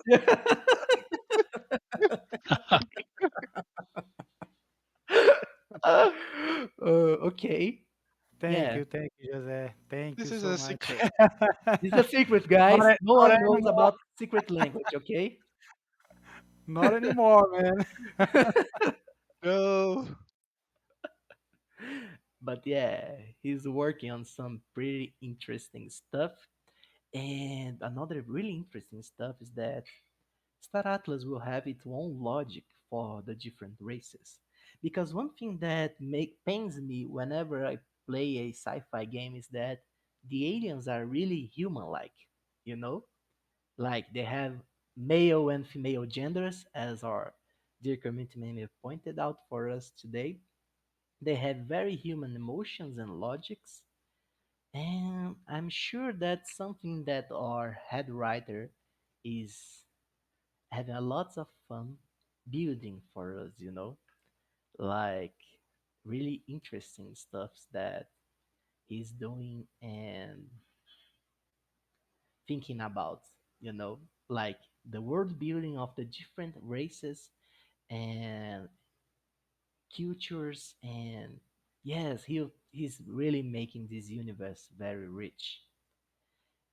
Okay. Yeah. Thank you, Jose. Thank This you is so a much. secret. This is a secret, guys. No Not one knows anymore. about secret language, okay? Not anymore, man. No. But yeah, he's working on some pretty interesting stuff. And another really interesting stuff is that Star Atlas will have its own logic for the different races. Because one thing that make pains me whenever I play a sci-fi game is that the aliens are really human-like, you know? Like they have male and female genders, as our dear community member pointed out for us today. They have very human emotions and logics, and I'm sure that's something that our head writer is having a lots of fun building for us. Like really interesting stuffs that he's doing and thinking about, you know, like the world building of the different races and cultures. And yes, he's really making this universe very rich.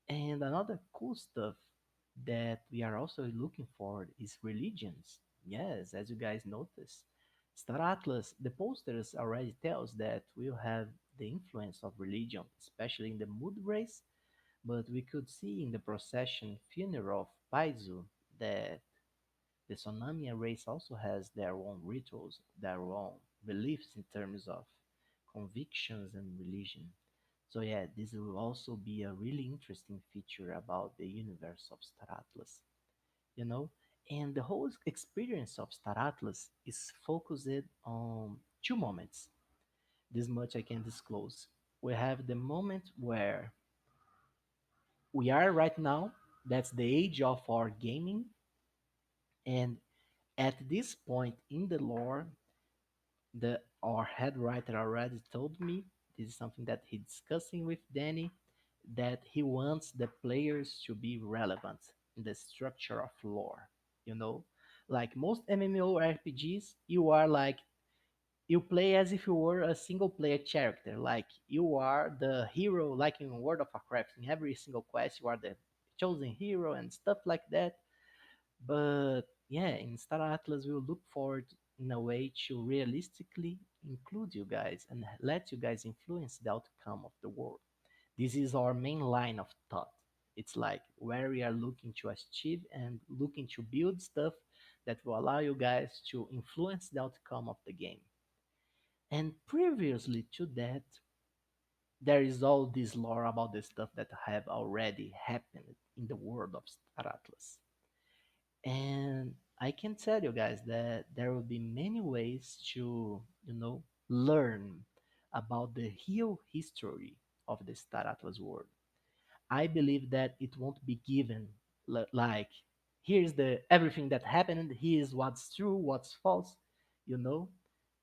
And another cool stuff that we are also looking for is religions. Yes, as you guys notice, Star Atlas, the posters already tells that we'll have the influence of religion, especially in the mood race, but we could see in the procession funeral of Paizu that the Sonamia race also has their own rituals, their own beliefs in terms of convictions and religion. So yeah, this will also be a really interesting feature about the universe of Star Atlas, you know. And the whole experience of Star Atlas is focused on two moments. This much I can disclose. We have the moment where we are right now. That's the age of our gaming, and at this point in the lore, the our head writer already told me this is something that he's discussing with Danny, that he wants the players to be relevant in the structure of lore. You know, like most MMORPGs, you are like you play as if you were a single player character. Like you are the hero, like in World of Warcraft. In every single quest, you are the chosen hero and stuff like that. But yeah, in Star Atlas, we'll look forward in a way to realistically include you guys and let you guys influence the outcome of the world. This is our main line of thought. It's like where we are looking to achieve and looking to build stuff that will allow you guys to influence the outcome of the game. And previously to that, there is all this lore about the stuff that have already happened in the world of Star Atlas. And I can tell you guys that there will be many ways to, learn about the real history of the Star Atlas world. I believe that it won't be given like here's the everything that happened, here's what's true, what's false, you know.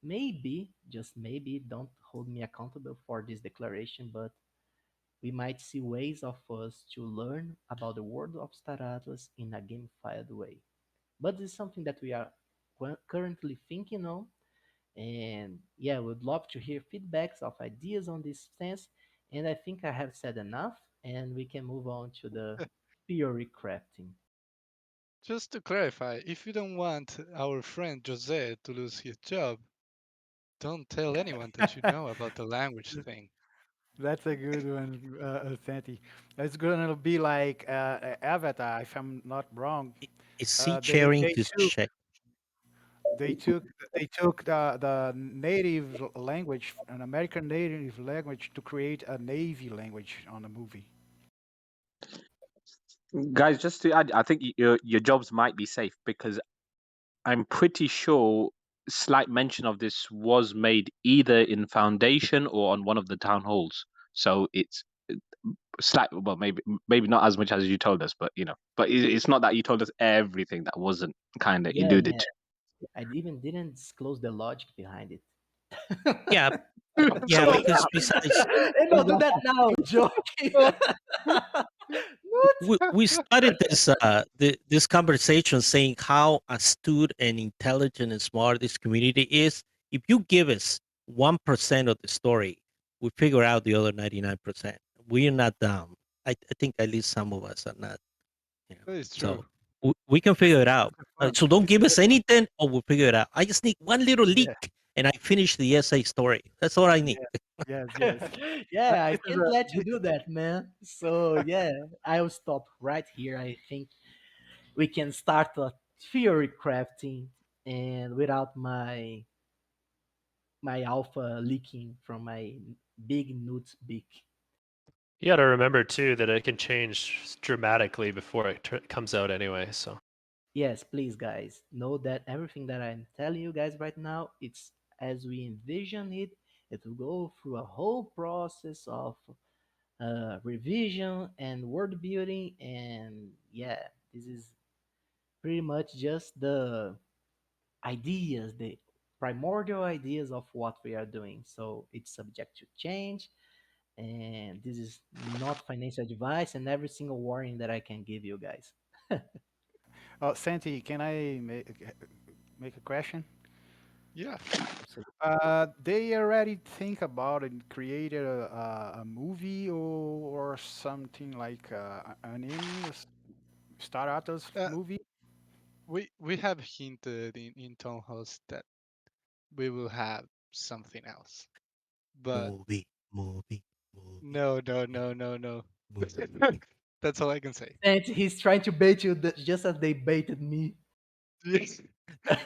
Maybe, just maybe, don't hold me accountable for this declaration, but we might see ways of us to learn about the world of Star Atlas in a gamified way. But this is something that we are currently thinking on. And yeah, we'd love to hear feedbacks of ideas on this sense. And I think I have said enough, and we can move on to the theory crafting. Just to clarify, if you don't want our friend Jose to lose his job, don't tell anyone that you know about the language thing. That's a good one, Santi. It's gonna be like Avatar, if I'm not wrong. Is C They sharing they his took check? they took they took the native language, an American native language, to create a Navy language on the movie. Guys, just to add, I think your jobs might be safe because I'm pretty sure slight mention of this was made either in Foundation or on one of the town halls. So it's slight, well, maybe not as much as you told us, but but it's not that you told us everything that wasn't kind of Yeah, alluded man. I even didn't disclose the logic behind it. Yeah, I'm yeah. joking. Because besides, Hey, no, do that now. I'm joking. What? we started this conversation saying how astute and intelligent and smart this community is. If you give us 1% of the story, we figure out the other 99%. We are not dumb. I think at least some of us are not. You know, That is true. so we can figure it out. Fun. So don't This is give the us fun. anything, or we'll figure it out. I just need one little leak, Yeah. and I finish the essay story. That's all I need. Yes. Yes. Yes. Yeah, I This is can't a let you do that, man. So yeah, I'll stop right here. I think we can start a theory crafting, and without my alpha leaking from my big nut beak. You got to remember too that it can change dramatically before it comes out anyway. So Yes, please, guys, know that everything that I'm telling you guys right now, it's as we envision it. It will go through a whole process of revision and word building, and yeah, this is pretty much just the ideas, the primordial ideas of what we are doing. So it's subject to change, and this is not financial advice and every single warning that I can give you guys. Santi, can I make a question? Yeah. Absolutely. They already think about and created a movie or something like an anime, Star Atlas Uh, movie. we have hinted in Town Halls that we will have something else. But Movie, movie, movie, no, no, no, no, no. movie. That's all I can say. And he's trying to bait you just as they baited me. Yes.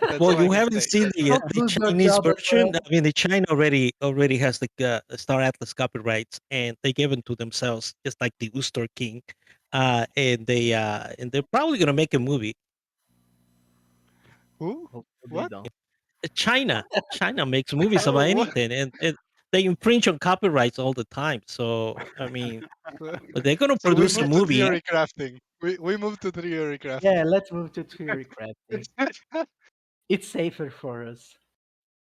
That's Well, all I you can haven't say. seen Don't the lose your Chinese job as version. well. I mean, the China already has the Star Atlas copyrights, and they gave them to themselves, just like the Ooster King. And they're probably gonna make a movie. Who? Hope they What? don't. China makes movies about Oh, what? anything, and they infringe on copyrights all the time. So I mean, but they're gonna So we produce a move to movie. theory crafting. We move to theory Yeah, crafting. let's move to theory crafting. It's safer for us.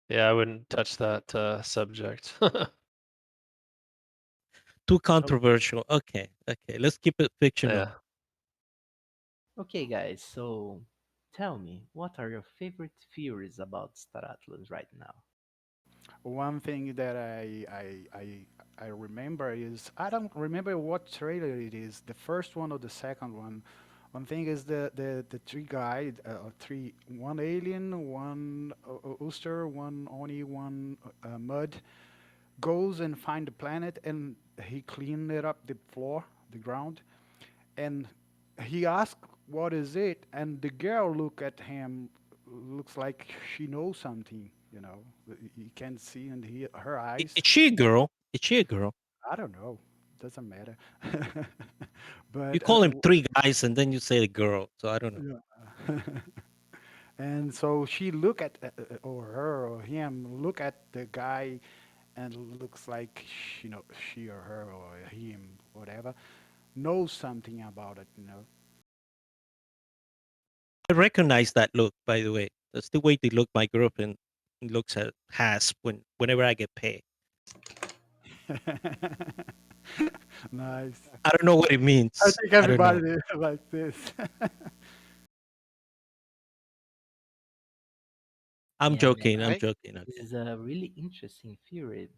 Yeah, I wouldn't touch that subject. Too Oh, controversial. Okay, okay, let's keep it fictional. Yeah. okay, guys. So tell me, what are your favorite theories about Star Atlas right now? One thing that I remember is I don't remember what trailer it is, the first one or the second one. One thing is the three guy, three one alien, one Ooster, one Oni, one Mud goes and find the planet and he clean it up the floor, the ground, and he asks what is it, and the girl look at him, looks like she knows something. You know, you can see in her eyes. Is she a girl? Is she a girl? I don't know. Doesn't matter. You but call him three guys, and then you say a girl. So I don't know. yeah. And so she look at or her or him look at the guy and looks like she or her or him whatever knows something about it. I recognize that look, by the way. That's the way they look my girlfriend looks at has whenever I get paid. Nice. I don't know what it I means. think I don't everybody know. is like this. I'm Yeah, man, joking. I'm I joking. this Okay. is a really interesting theory.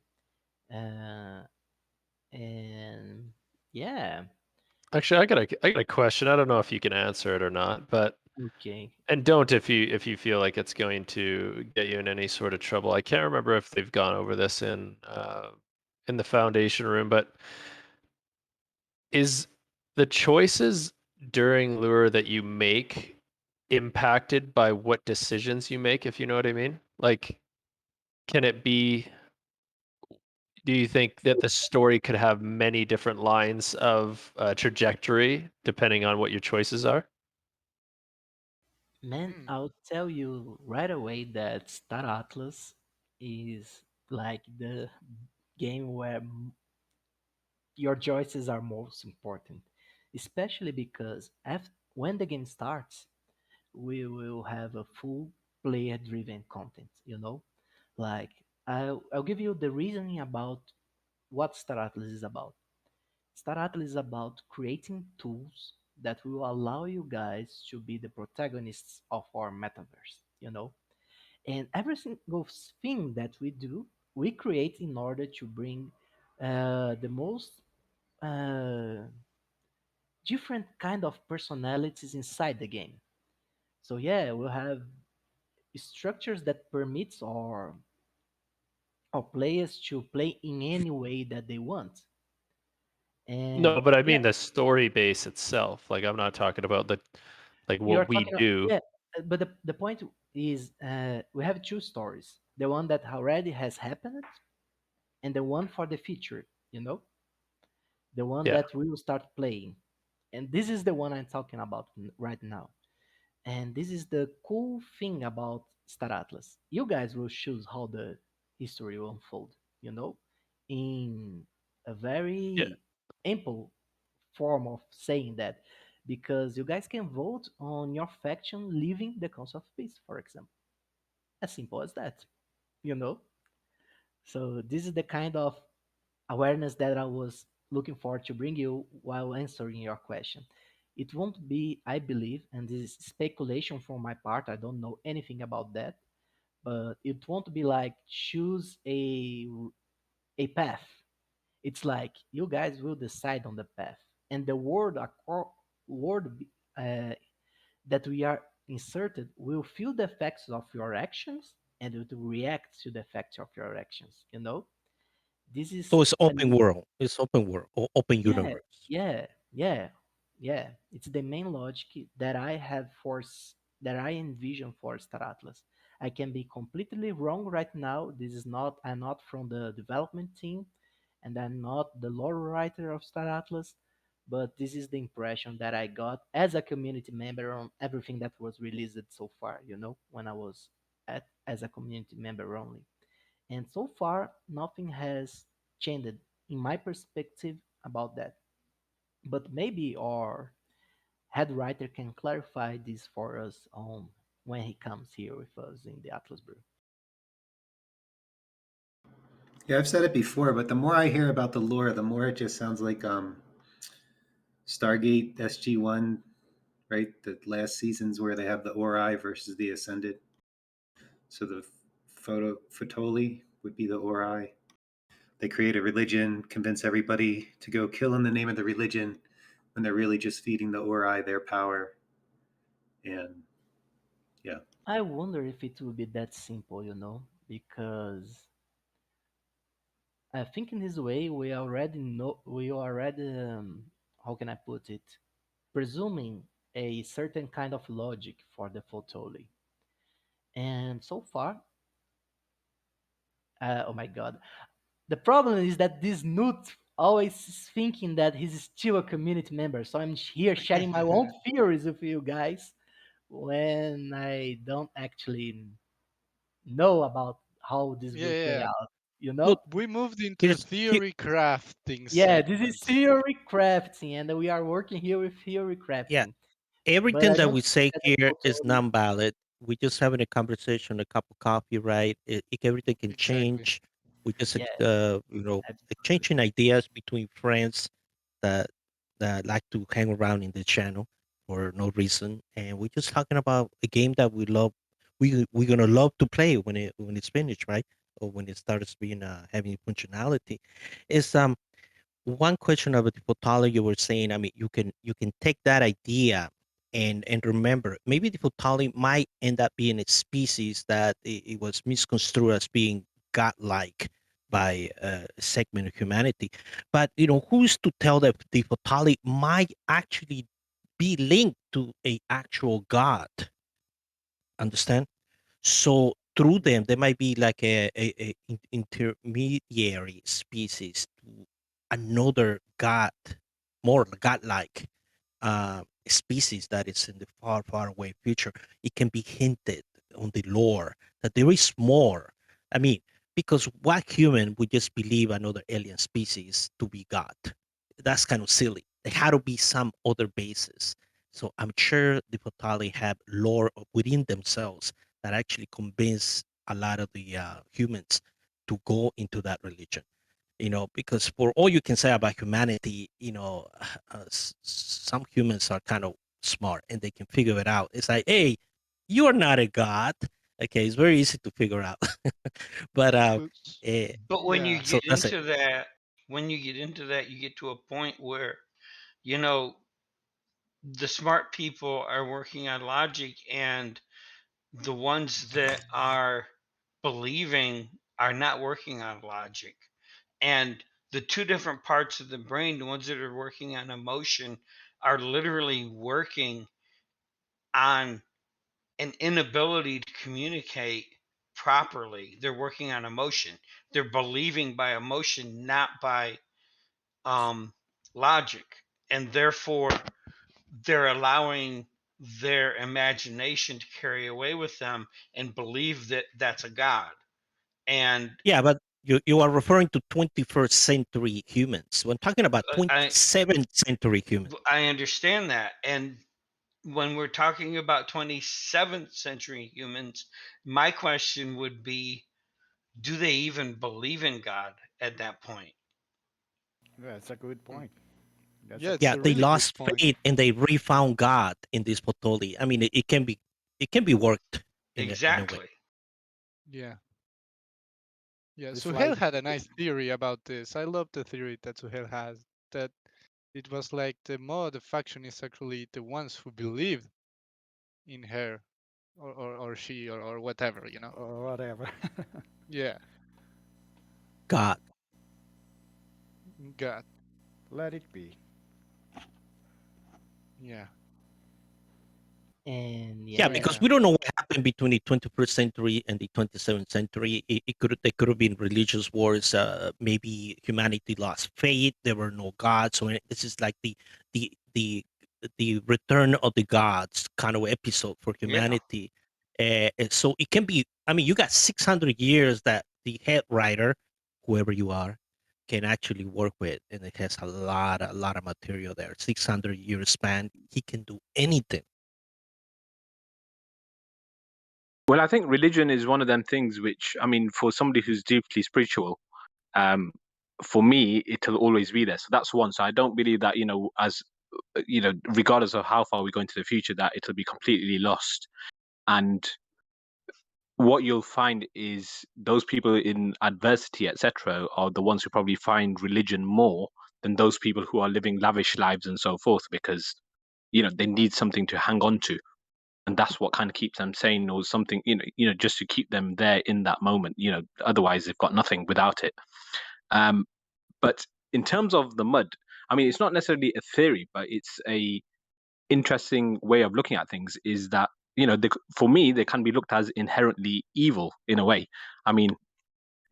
Uh, and yeah, Actually, I got a question. I don't know if you can answer it or not, but okay. and don't if you feel like it's going to get you in any sort of trouble. I can't remember if they've gone over this in the foundation room, but is the choices during lure that you make impacted by what decisions you make, if you know what I mean? Like, can it be, do you think that the story could have many different lines of trajectory depending on what your choices are? Man, hmm. I'll tell you right away that Star Atlas is like the game where your choices are most important, especially because when the game starts, we will have a full player driven content, Like, I'll give you the reasoning about what Star Atlas is about. Star Atlas is about creating tools that will allow you guys to be the protagonists of our metaverse, And every single thing that we do, we create in order to bring the most uh, different kind of personalities inside the game. So yeah, we'll have structures that permits our players to play in any way that they want. No, And but I yeah, mean the story base itself. Like I'm not talking about the like you're what we talking, do. yeah, but the point is, we have two stories: the one that already has happened, and the one for the future. The one Yeah. that we will start playing. And this is the one I'm talking about right now. And this is the cool thing about Star Atlas. You guys will choose how the history will unfold, you know, in a Yeah. very ample form of saying that, because you guys can vote on your faction leaving the Council of Peace, for example. As simple as that, you know. So this is the kind of awareness that I was looking forward to bring you while answering your question. It won't be, I believe, and this is speculation from my part, I don't know anything about that, but it won't be like choose a path. It's like you guys will decide on the path, and the word uh, that we are inserted will feel the effects of your actions and it will react to the effects of your actions. This is So it's open world. It's open world or open yeah, universe. yeah, yeah, yeah. It's the main logic that I have that I envision for Star Atlas. I can be completely wrong right now. This is not I'm not from the development team, and I'm not the lore writer of Star Atlas, but this is the impression that I got as a community member on everything that was released so far. When I was as a community member only, and so far nothing has changed in my perspective about that. But maybe our head writer can clarify this for us on when he comes here with us in the Atlas Brew. Yeah, I've said it before, but the more I hear about the lore, the more it just sounds like Stargate SG-1, right? The last seasons where they have the Ori versus the Ascended. So the Fotoli would be the Ori. They create a religion, convince everybody to go kill in the name of the religion when they're really just feeding the Ori their power. And yeah. I wonder if it will be that simple, because I think in this way we already how can I put it, presuming a certain kind of logic for the Fotoli. And so far, oh my god, the problem is that this Newt always is thinking that he's still a community member. So I'm here sharing my own theories with you guys when I don't actually know about how this Yeah, will play yeah. out. You Look, know? We moved into here's here, theory crafting Yeah, this is segment. theory crafting, and we are working here with theory yeah, crafting. But everything I that don't we think say that the here is photo. non-valid. We're just having a conversation, a cup of coffee, right? Everything can Exactly. change. We just, Yeah, absolutely. exchanging ideas between friends that like to hang around in the channel for no reason, and we're just talking about a game that we love. We're gonna love to play when it's finished, right? Or when it starts being having functionality. Is one question about the photology you were saying. I mean, you can take that idea and remember maybe the photology might end up being a species that it was misconstrued as being godlike by a segment of humanity. But who's to tell that the photology might actually be linked to a actual god? Understand? So through them, there might be like a intermediary species to another god, more godlike species that is in the far, far away future. It can be hinted on the lore that there is more. I mean, because what human would just believe another alien species to be God? That's kind of silly. There had to be some other basis. So I'm sure the Potali have lore within themselves that actually convince a lot of the humans to go into that religion. Because for all you can say about humanity, some humans are kind of smart and they can figure it out. It's like, hey, you are not a god. Okay, it's very easy to figure out. But Uh, s- eh, But when you Yeah. so get that's it. into that, you get to a point where, you know, the smart people are working on logic, and the ones that are believing are not working on logic. And the two different parts of the brain, the ones that are working on emotion, are literally working on an inability to communicate properly. They're working on emotion. They're believing by emotion, not by um, logic. And therefore, they're allowing their imagination to carry away with them and believe that that's a god. And Yeah, but you are referring to 21st century humans. When talking about I 27th century humans. I understand that. And when we're talking about 27th century humans, my question would be, do they even believe in God at that point? That's a good Mm. point. That's Yeah, a it's Yeah, good a they really point. good lost point. faith and they refound God in this Potoli. I mean, it can be worked in a way. Exactly. Yeah. Yeah. It's Suhail like had a nice theory about this. I love the theory that Suhail has. That it was like the faction is actually the ones who believe in her or she or whatever. or whatever. Yeah. God. God. Let it be. Yeah. And Yeah, because yeah, we don't know what happened between the 21st century and the 27th century. It could there could have been religious wars. Maybe humanity lost faith. There were no gods. So this is like the the the return of the gods kind of episode for Yeah. humanity. And so it can be. I mean, you got 600 years that the head writer, whoever you are, can actually work with, and it has a lot of material there. 600 years span. He can do anything. Well, I think religion is one of them things which, I mean, for somebody who's deeply spiritual, um, for me, it'll always be there. So that's one. So I don't believe that, as regardless of how far we go into the future, that it'll be completely lost. And what you'll find is those people in adversity, etc., are the ones who probably find religion more than those people who are living lavish lives and so forth, because they need something to hang on to, and that's what kind of keeps them sane, or something, just to keep them there in that moment. Otherwise they've got nothing without it. But in terms of the mud, I mean, it's not necessarily a theory, but it's a interesting way of looking at things. Is that for me, they can be looked as inherently evil in a way. I mean,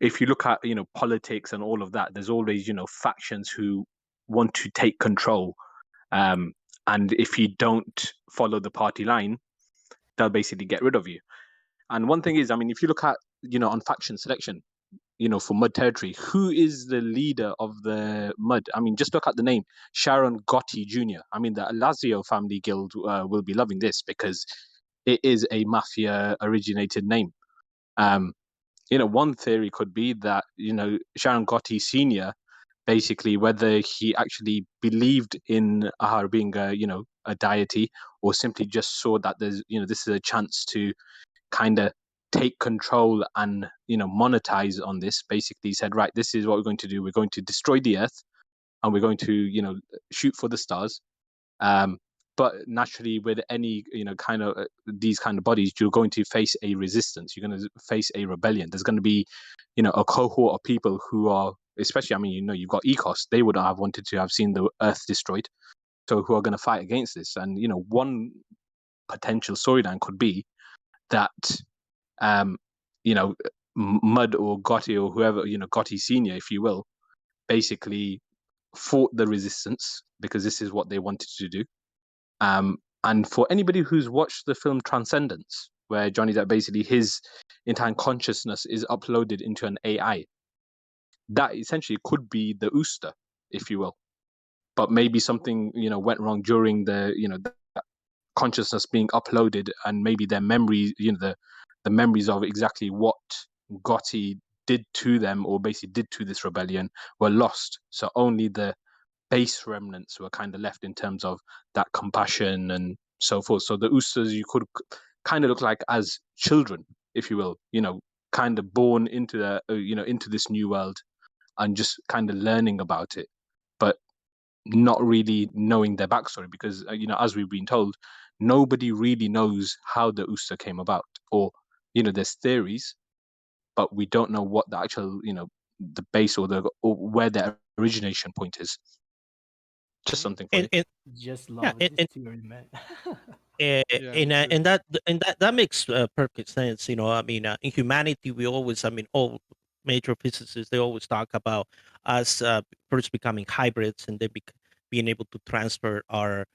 if you look at politics and all of that, there's always factions who want to take control, um, and if you don't follow the party line, they'll basically get rid of you. And one thing is, I mean, if you look at on faction selection, for Mud territory, who is the leader of the Mud? I mean, just look at the name, Sharon Gotti Jr. I mean, the Lazio family guild will be loving this because it is a mafia originated name. Um, one theory could be that Sharon Gotti Sr., basically, whether he actually believed in her being a deity, or simply just saw that there's this is a chance to kind of take control and monetize on this. Basically said, right, this is what we're going to do. We're going to destroy the earth, and we're going to shoot for the stars. But naturally, with any kind of these kind of bodies, you're going to face a resistance. You're going to face a rebellion. There's going to be a cohort of people who are, especially, I mean, you've got ecos. They would have wanted to have seen the earth destroyed, so who are going to fight against this. And one potential storyline could be that um, you know, Mud or Gotti or whoever, Gotti Senior, if you will, basically fought the resistance because this is what they wanted to do. And for anybody who's watched the film Transcendence, where Johnny Depp basically his entire consciousness is uploaded into an AI, that essentially could be the Ooster, if you will. But maybe something went wrong during the consciousness being uploaded, and maybe their memories, the memories of exactly what Gotti did to them, or basically did to this rebellion, were lost. So only the base remnants were kind of left in terms of that compassion and so forth. So the Oosters, you could kind of look like as children, if you will, kind of born into the into this new world, and just kind of learning about it, but not really knowing their backstory, because as we've been told, nobody really knows how the Ooster came about, or there's theories, but we don't know what the actual the base, or where the origination point is. Just Mhm. something for you. And just yeah, love this theory, man. Yeah, me too. and that makes perfect sense. I mean, in humanity, we always, I mean, all major physicists, they always talk about us first becoming hybrids, and then being able to transfer our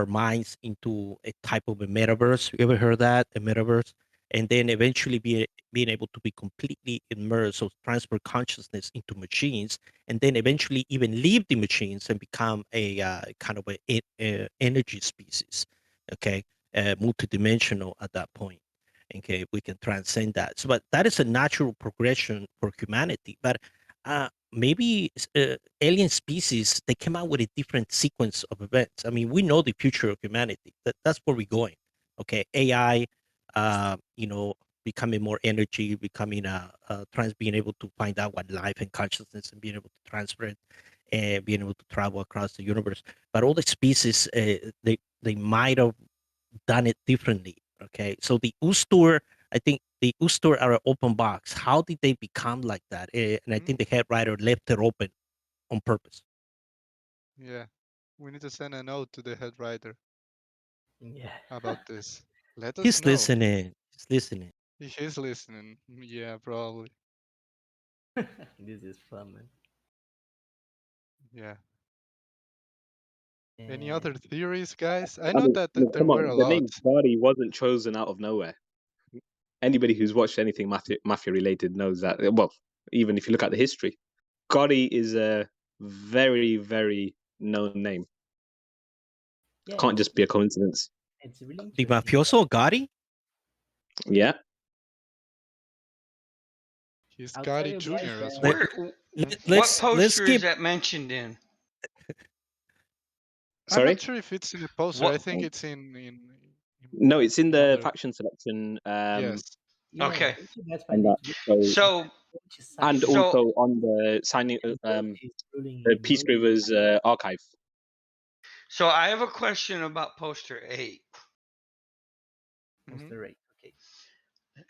minds into a type of a metaverse. You ever heard that, a metaverse? And then eventually being able to be completely immersed, so transfer consciousness into machines, and then eventually even leave the machines and become a kind of a energy species. Okay, multidimensional at that point. Okay, we can transcend that. So, but that is a natural progression for humanity. But maybe alien species, they came out with a different sequence of events. I mean, we know the future of humanity. That's where we're going. Okay, AI, becoming more energy, becoming being able to find out what life and consciousness, and being able to transfer it, and being able to travel across the universe. But all the species, they might have done it differently. Okay, so the Ustur, I think the Ustur are an open box. How did they become like that? And I think the head writer left it open on purpose. Yeah, we need to send a note to the head writer Yeah. about this. Let us He's know. listening. He's listening. He's listening. Yeah, probably. This is fun, man. Yeah. Any And other theories, guys? I I know mean, that look, there come were on, a the lot. name Gotti wasn't chosen out of nowhere. Anybody who's watched anything mafia related knows that. Well, even if you look at the history, Gotti is a very, very known name. yeah, Can't just be a coincidence. it's really The interesting. mafioso Gotti? Yeah. He's I'll tell Gotti you guys Jr. as that well. Where? What Let's poster is skip. that mentioned in? I'm not Sorry. sure if it's in a poster. I What? think it's in No, it's in the other. faction selection. Yes. yeah, Okay. if you guys On find that. it really So, interesting So that which and side so also on the signing, and both is ruling the in Peace Brew. Gravers archive. so I have a question about poster 8. Hmm. Poster rate. Okay.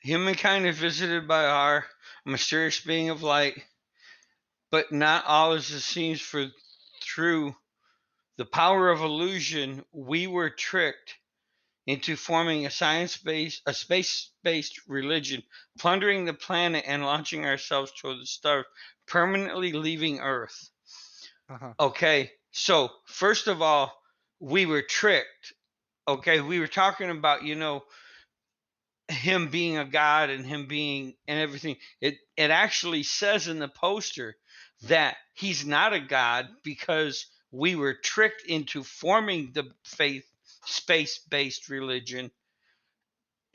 Humankind is visited by our mysterious being of light, but not all is it seems, for through the power of illusion we were tricked into forming a space-based religion, plundering the planet and launching ourselves toward the stars, permanently leaving Earth. Uh-huh. Okay, so first of all, we were tricked. Okay, we were talking about, him being a god and him being and everything. It actually says in the poster that he's not a god because we were tricked into forming the faith space-based religion.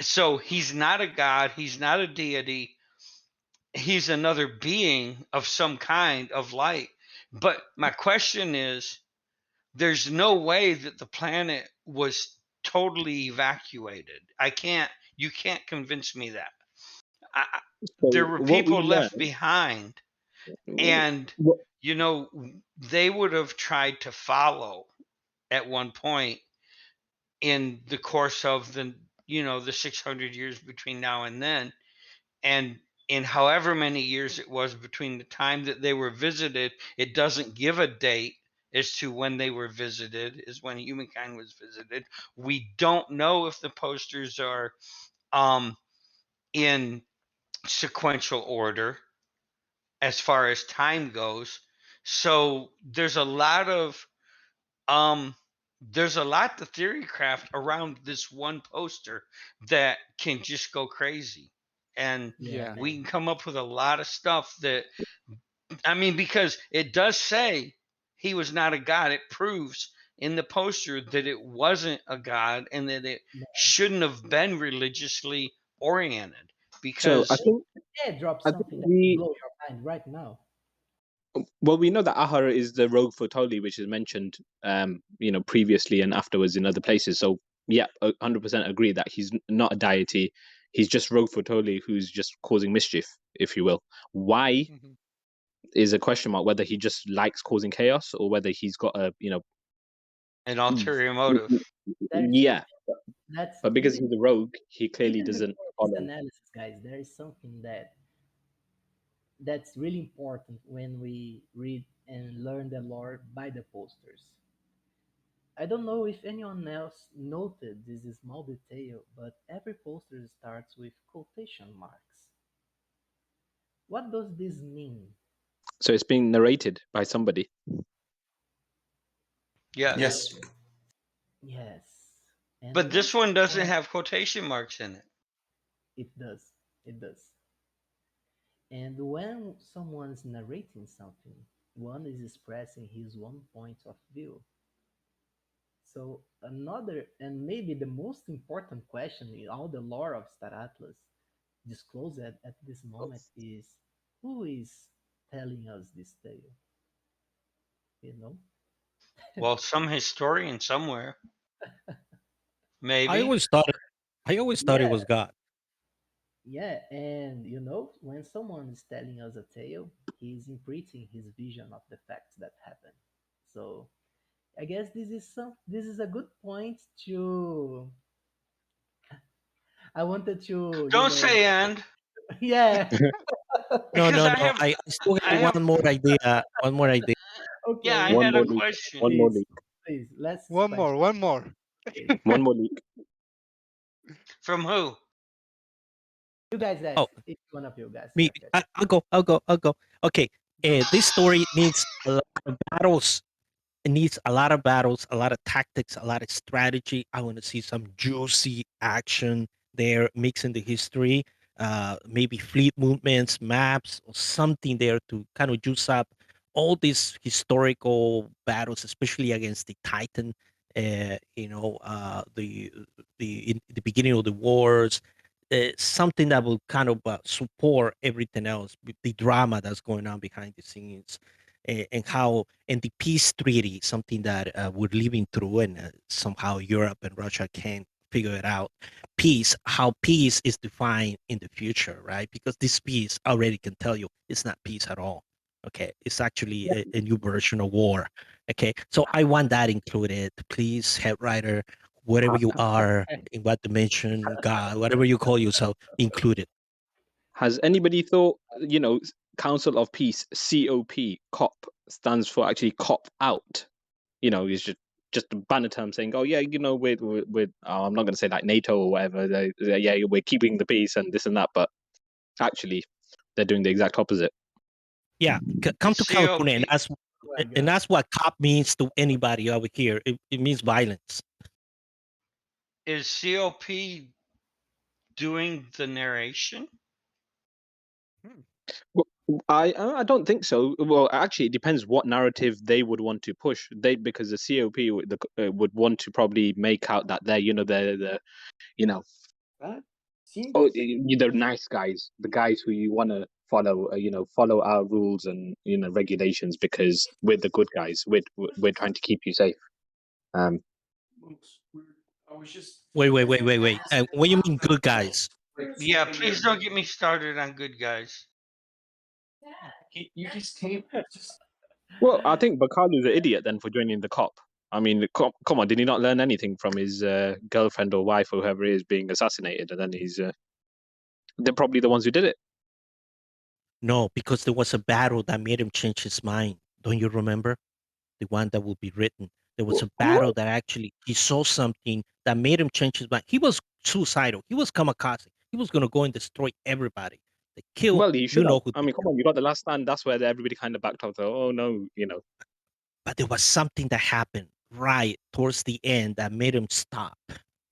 So he's not a god, he's not a deity, he's another being of some kind of light. But my question is, there's no way that the planet was totally evacuated. You can't convince me that. There So were what we people learned, left behind, and what, you know they would have tried to follow at one point in the course of the 600 years between now and then, and in however many years it was between the time that they were visited. It doesn't give a date as to when they were visited, is when humankind was visited. We don't know if the posters are um in sequential order as far as time goes. So um there's a lot to theory craft around this one poster that can just go crazy. And Yeah, Yeah. we man. can come up with a lot of stuff that, I mean, because it does say he was not a god. It proves in the poster that it wasn't a god and that it Man. shouldn't have been religiously oriented, so because Yeah, drop I think something that will blow your mind right now. well, we know that Ahara is the rogue Fotoli, which is mentioned, previously and afterwards in other places. So, yeah, 100% agree that he's not a deity. He's just rogue Fotoli who's just causing mischief, if you will. Why Hmm. is a question mark, whether he just likes causing chaos or whether he's got an mm, ulterior motive. There is yeah, that's but because even he's a rogue, he clearly even doesn't before this follow. analysis, guys. There is something that's really important when we read and learn the lore by the posters. I don't know if anyone else noted this small detail, but every poster starts with quotation marks. What does this mean? So it's being narrated by somebody. Yes. Yes. Yes. And But when this one doesn't someone, have quotation marks in it. it does, it does. And when someone's narrating something, one is expressing his own point of view. So another, and maybe the most important question in all the lore of Star Atlas disclosed at this moment is who is telling us this tale? You know? Well, some historian somewhere, I maybe. always thought I always thought it Yeah, was God. yeah, and when someone is telling us a tale, he's imprinting his vision of the facts that happen. So I guess this is a good point to I wanted to, Don't say and, yeah, No, because no, no. I still I have have, one more idea. One more idea. yeah, okay, I One had more a leak. question. One more please, leak. please, let's One question. more. One more. Okay. One more leak. From who? You guys Oh, ask. Each one of you guys. me. Okay. I'll go. I'll go. I'll go. Okay. This story needs a lot of battles. It needs a lot of battles, a lot of tactics, a lot of strategy. I want to see some juicy action there, mixing the history, maybe fleet movements, maps, or something there to kind of juice up all these historical battles, especially against the Titan. In the beginning of the wars, something that will kind of support everything else, the drama that's going on behind the scenes, and how and the peace treaty, something that we're living through, and somehow Europe and Russia can't figure it out. Peace, how peace is defined in the future, right? Because this peace already can tell you it's not peace at all. Okay, it's actually a new version of war. Okay, so I want that included. Please, head writer, whatever you are, in what dimension, God, whatever you call yourself, include it. Has anybody thought, Council of Peace, COP, COP stands for actually cop out? It's just a banner term saying, oh yeah, I'm not going to say like NATO or whatever. Yeah, we're keeping the peace and this and that, but actually, they're doing the exact opposite. Yeah, come to California, and COP that's Oh my and God. that's what cop means to anybody over here. It means violence. is COP doing the narration? Hmm. Well, I don't think so. Well, actually, it depends what narrative they would want to push. Because the COP would want to probably make out that they're the you know they're nice guys, the guys who you want to follow, follow our rules and regulations because we're the good guys. We're trying to keep you safe. Um, Wait. What do you mean, good guys? Yeah, please don't get me started on good guys. well, I think Bakalu's an idiot then for joining the cop. I mean, come on, did he not learn anything from his girlfriend or wife or whoever it is being assassinated? And then they're probably the ones who did it. No, because there was a battle that made him change his mind. Don't you remember? The one that will be written. There was a battle What? that actually he saw something that made him change his mind. He was suicidal. He was kamikaze. He was gonna go and destroy everybody. They kill. Well, he should You have. know who I they mean, come kill. on, you got the last stand. That's where everybody kind of backed off. Oh no, But there was something that happened right towards the end that made him stop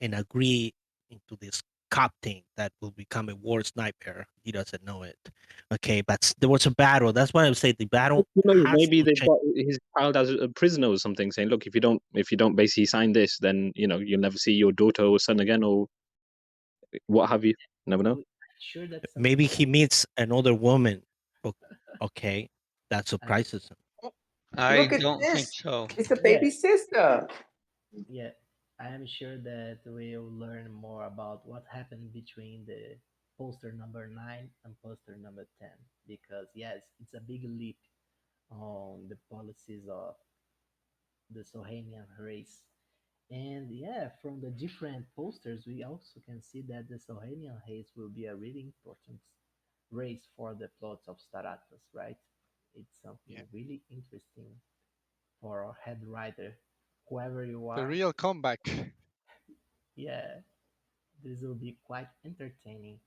and agree into this cop thing that will become a worst nightmare. He doesn't know it. Okay, but there was a battle. That's why I say the battle has maybe to they've change. got his child as a prisoner or something, saying, look, if you don't basically sign this, then you'll never see your daughter or son again, or what have you. Never know. I'm sure that's Maybe something he that meets another woman. Okay, that I'm surprises him. I Look at don't think this. so. It's a yeah, baby sister. yeah. I am sure that we'll learn more about what happened between the poster number 9 and poster number 10 because yes, it's a big leap on the policies of the Sohanian race. And yeah, from the different posters, we also can see that the Sohanian race will be a really important race for the plots of Star Atlas, right? It's Yeah. something really interesting for our head writer, whoever you The are. real comeback. Yeah, this will be quite entertaining.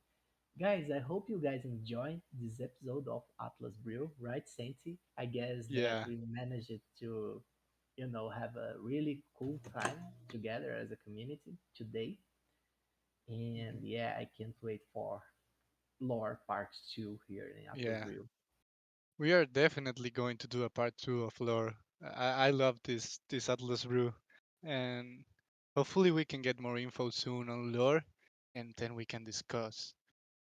Guys, I hope you guys enjoyed this episode of Atlas Brew, right, Santi? I guess that Yeah. we managed to, have a really cool time together as a community today. And Mhm. yeah, I can't wait for lore part 2 here in Atlas Yeah. Brew. We are definitely going to do a part two of lore. I love this Atlas brew, and hopefully we can get more info soon on lore, and then we can discuss.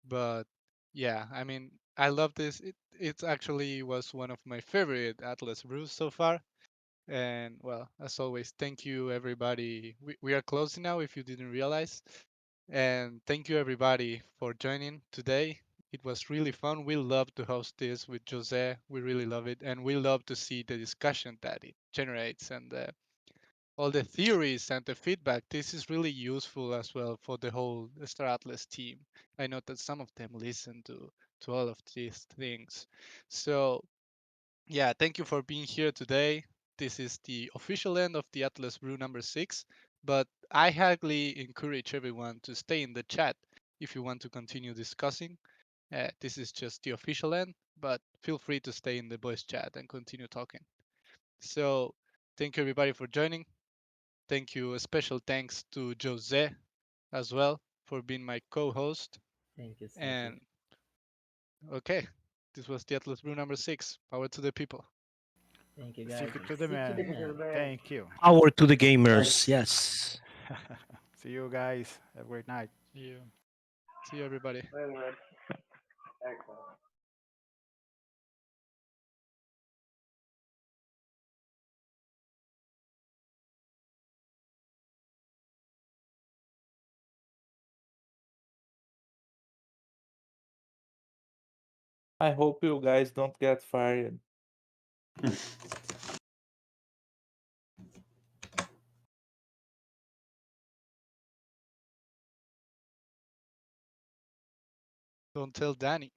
But yeah, I mean, I love this. It actually was one of my favorite Atlas brews so far. And well, as always, thank you everybody. We are closing now if you didn't realize. And thank you everybody for joining today. It was really fun. We love to host this with Jose. We really love it. And we love to see the discussion that it generates and all the theories and the feedback. This is really useful as well for the whole Star Atlas team. I know that some of them listen to all of these things. So yeah, thank you for being here today. This is the official end of the Atlas Brew number 6, But I highly encourage everyone to stay in the chat if you want to continue discussing. This is just the official end, but feel free to stay in the voice chat and continue talking. So thank you everybody for joining. Thank you. A special thanks to Jose as well for being my co-host. Thank you, thank you. And okay, this was the Atlas Brew number 6. Power to the people. Thank you, guys. Secret to the Stick to the man. man. Thank you. Power to the gamers. Yes. See you guys. Have a great night. See you. See you everybody. I hope you guys don't get fired. Don't tell Danny.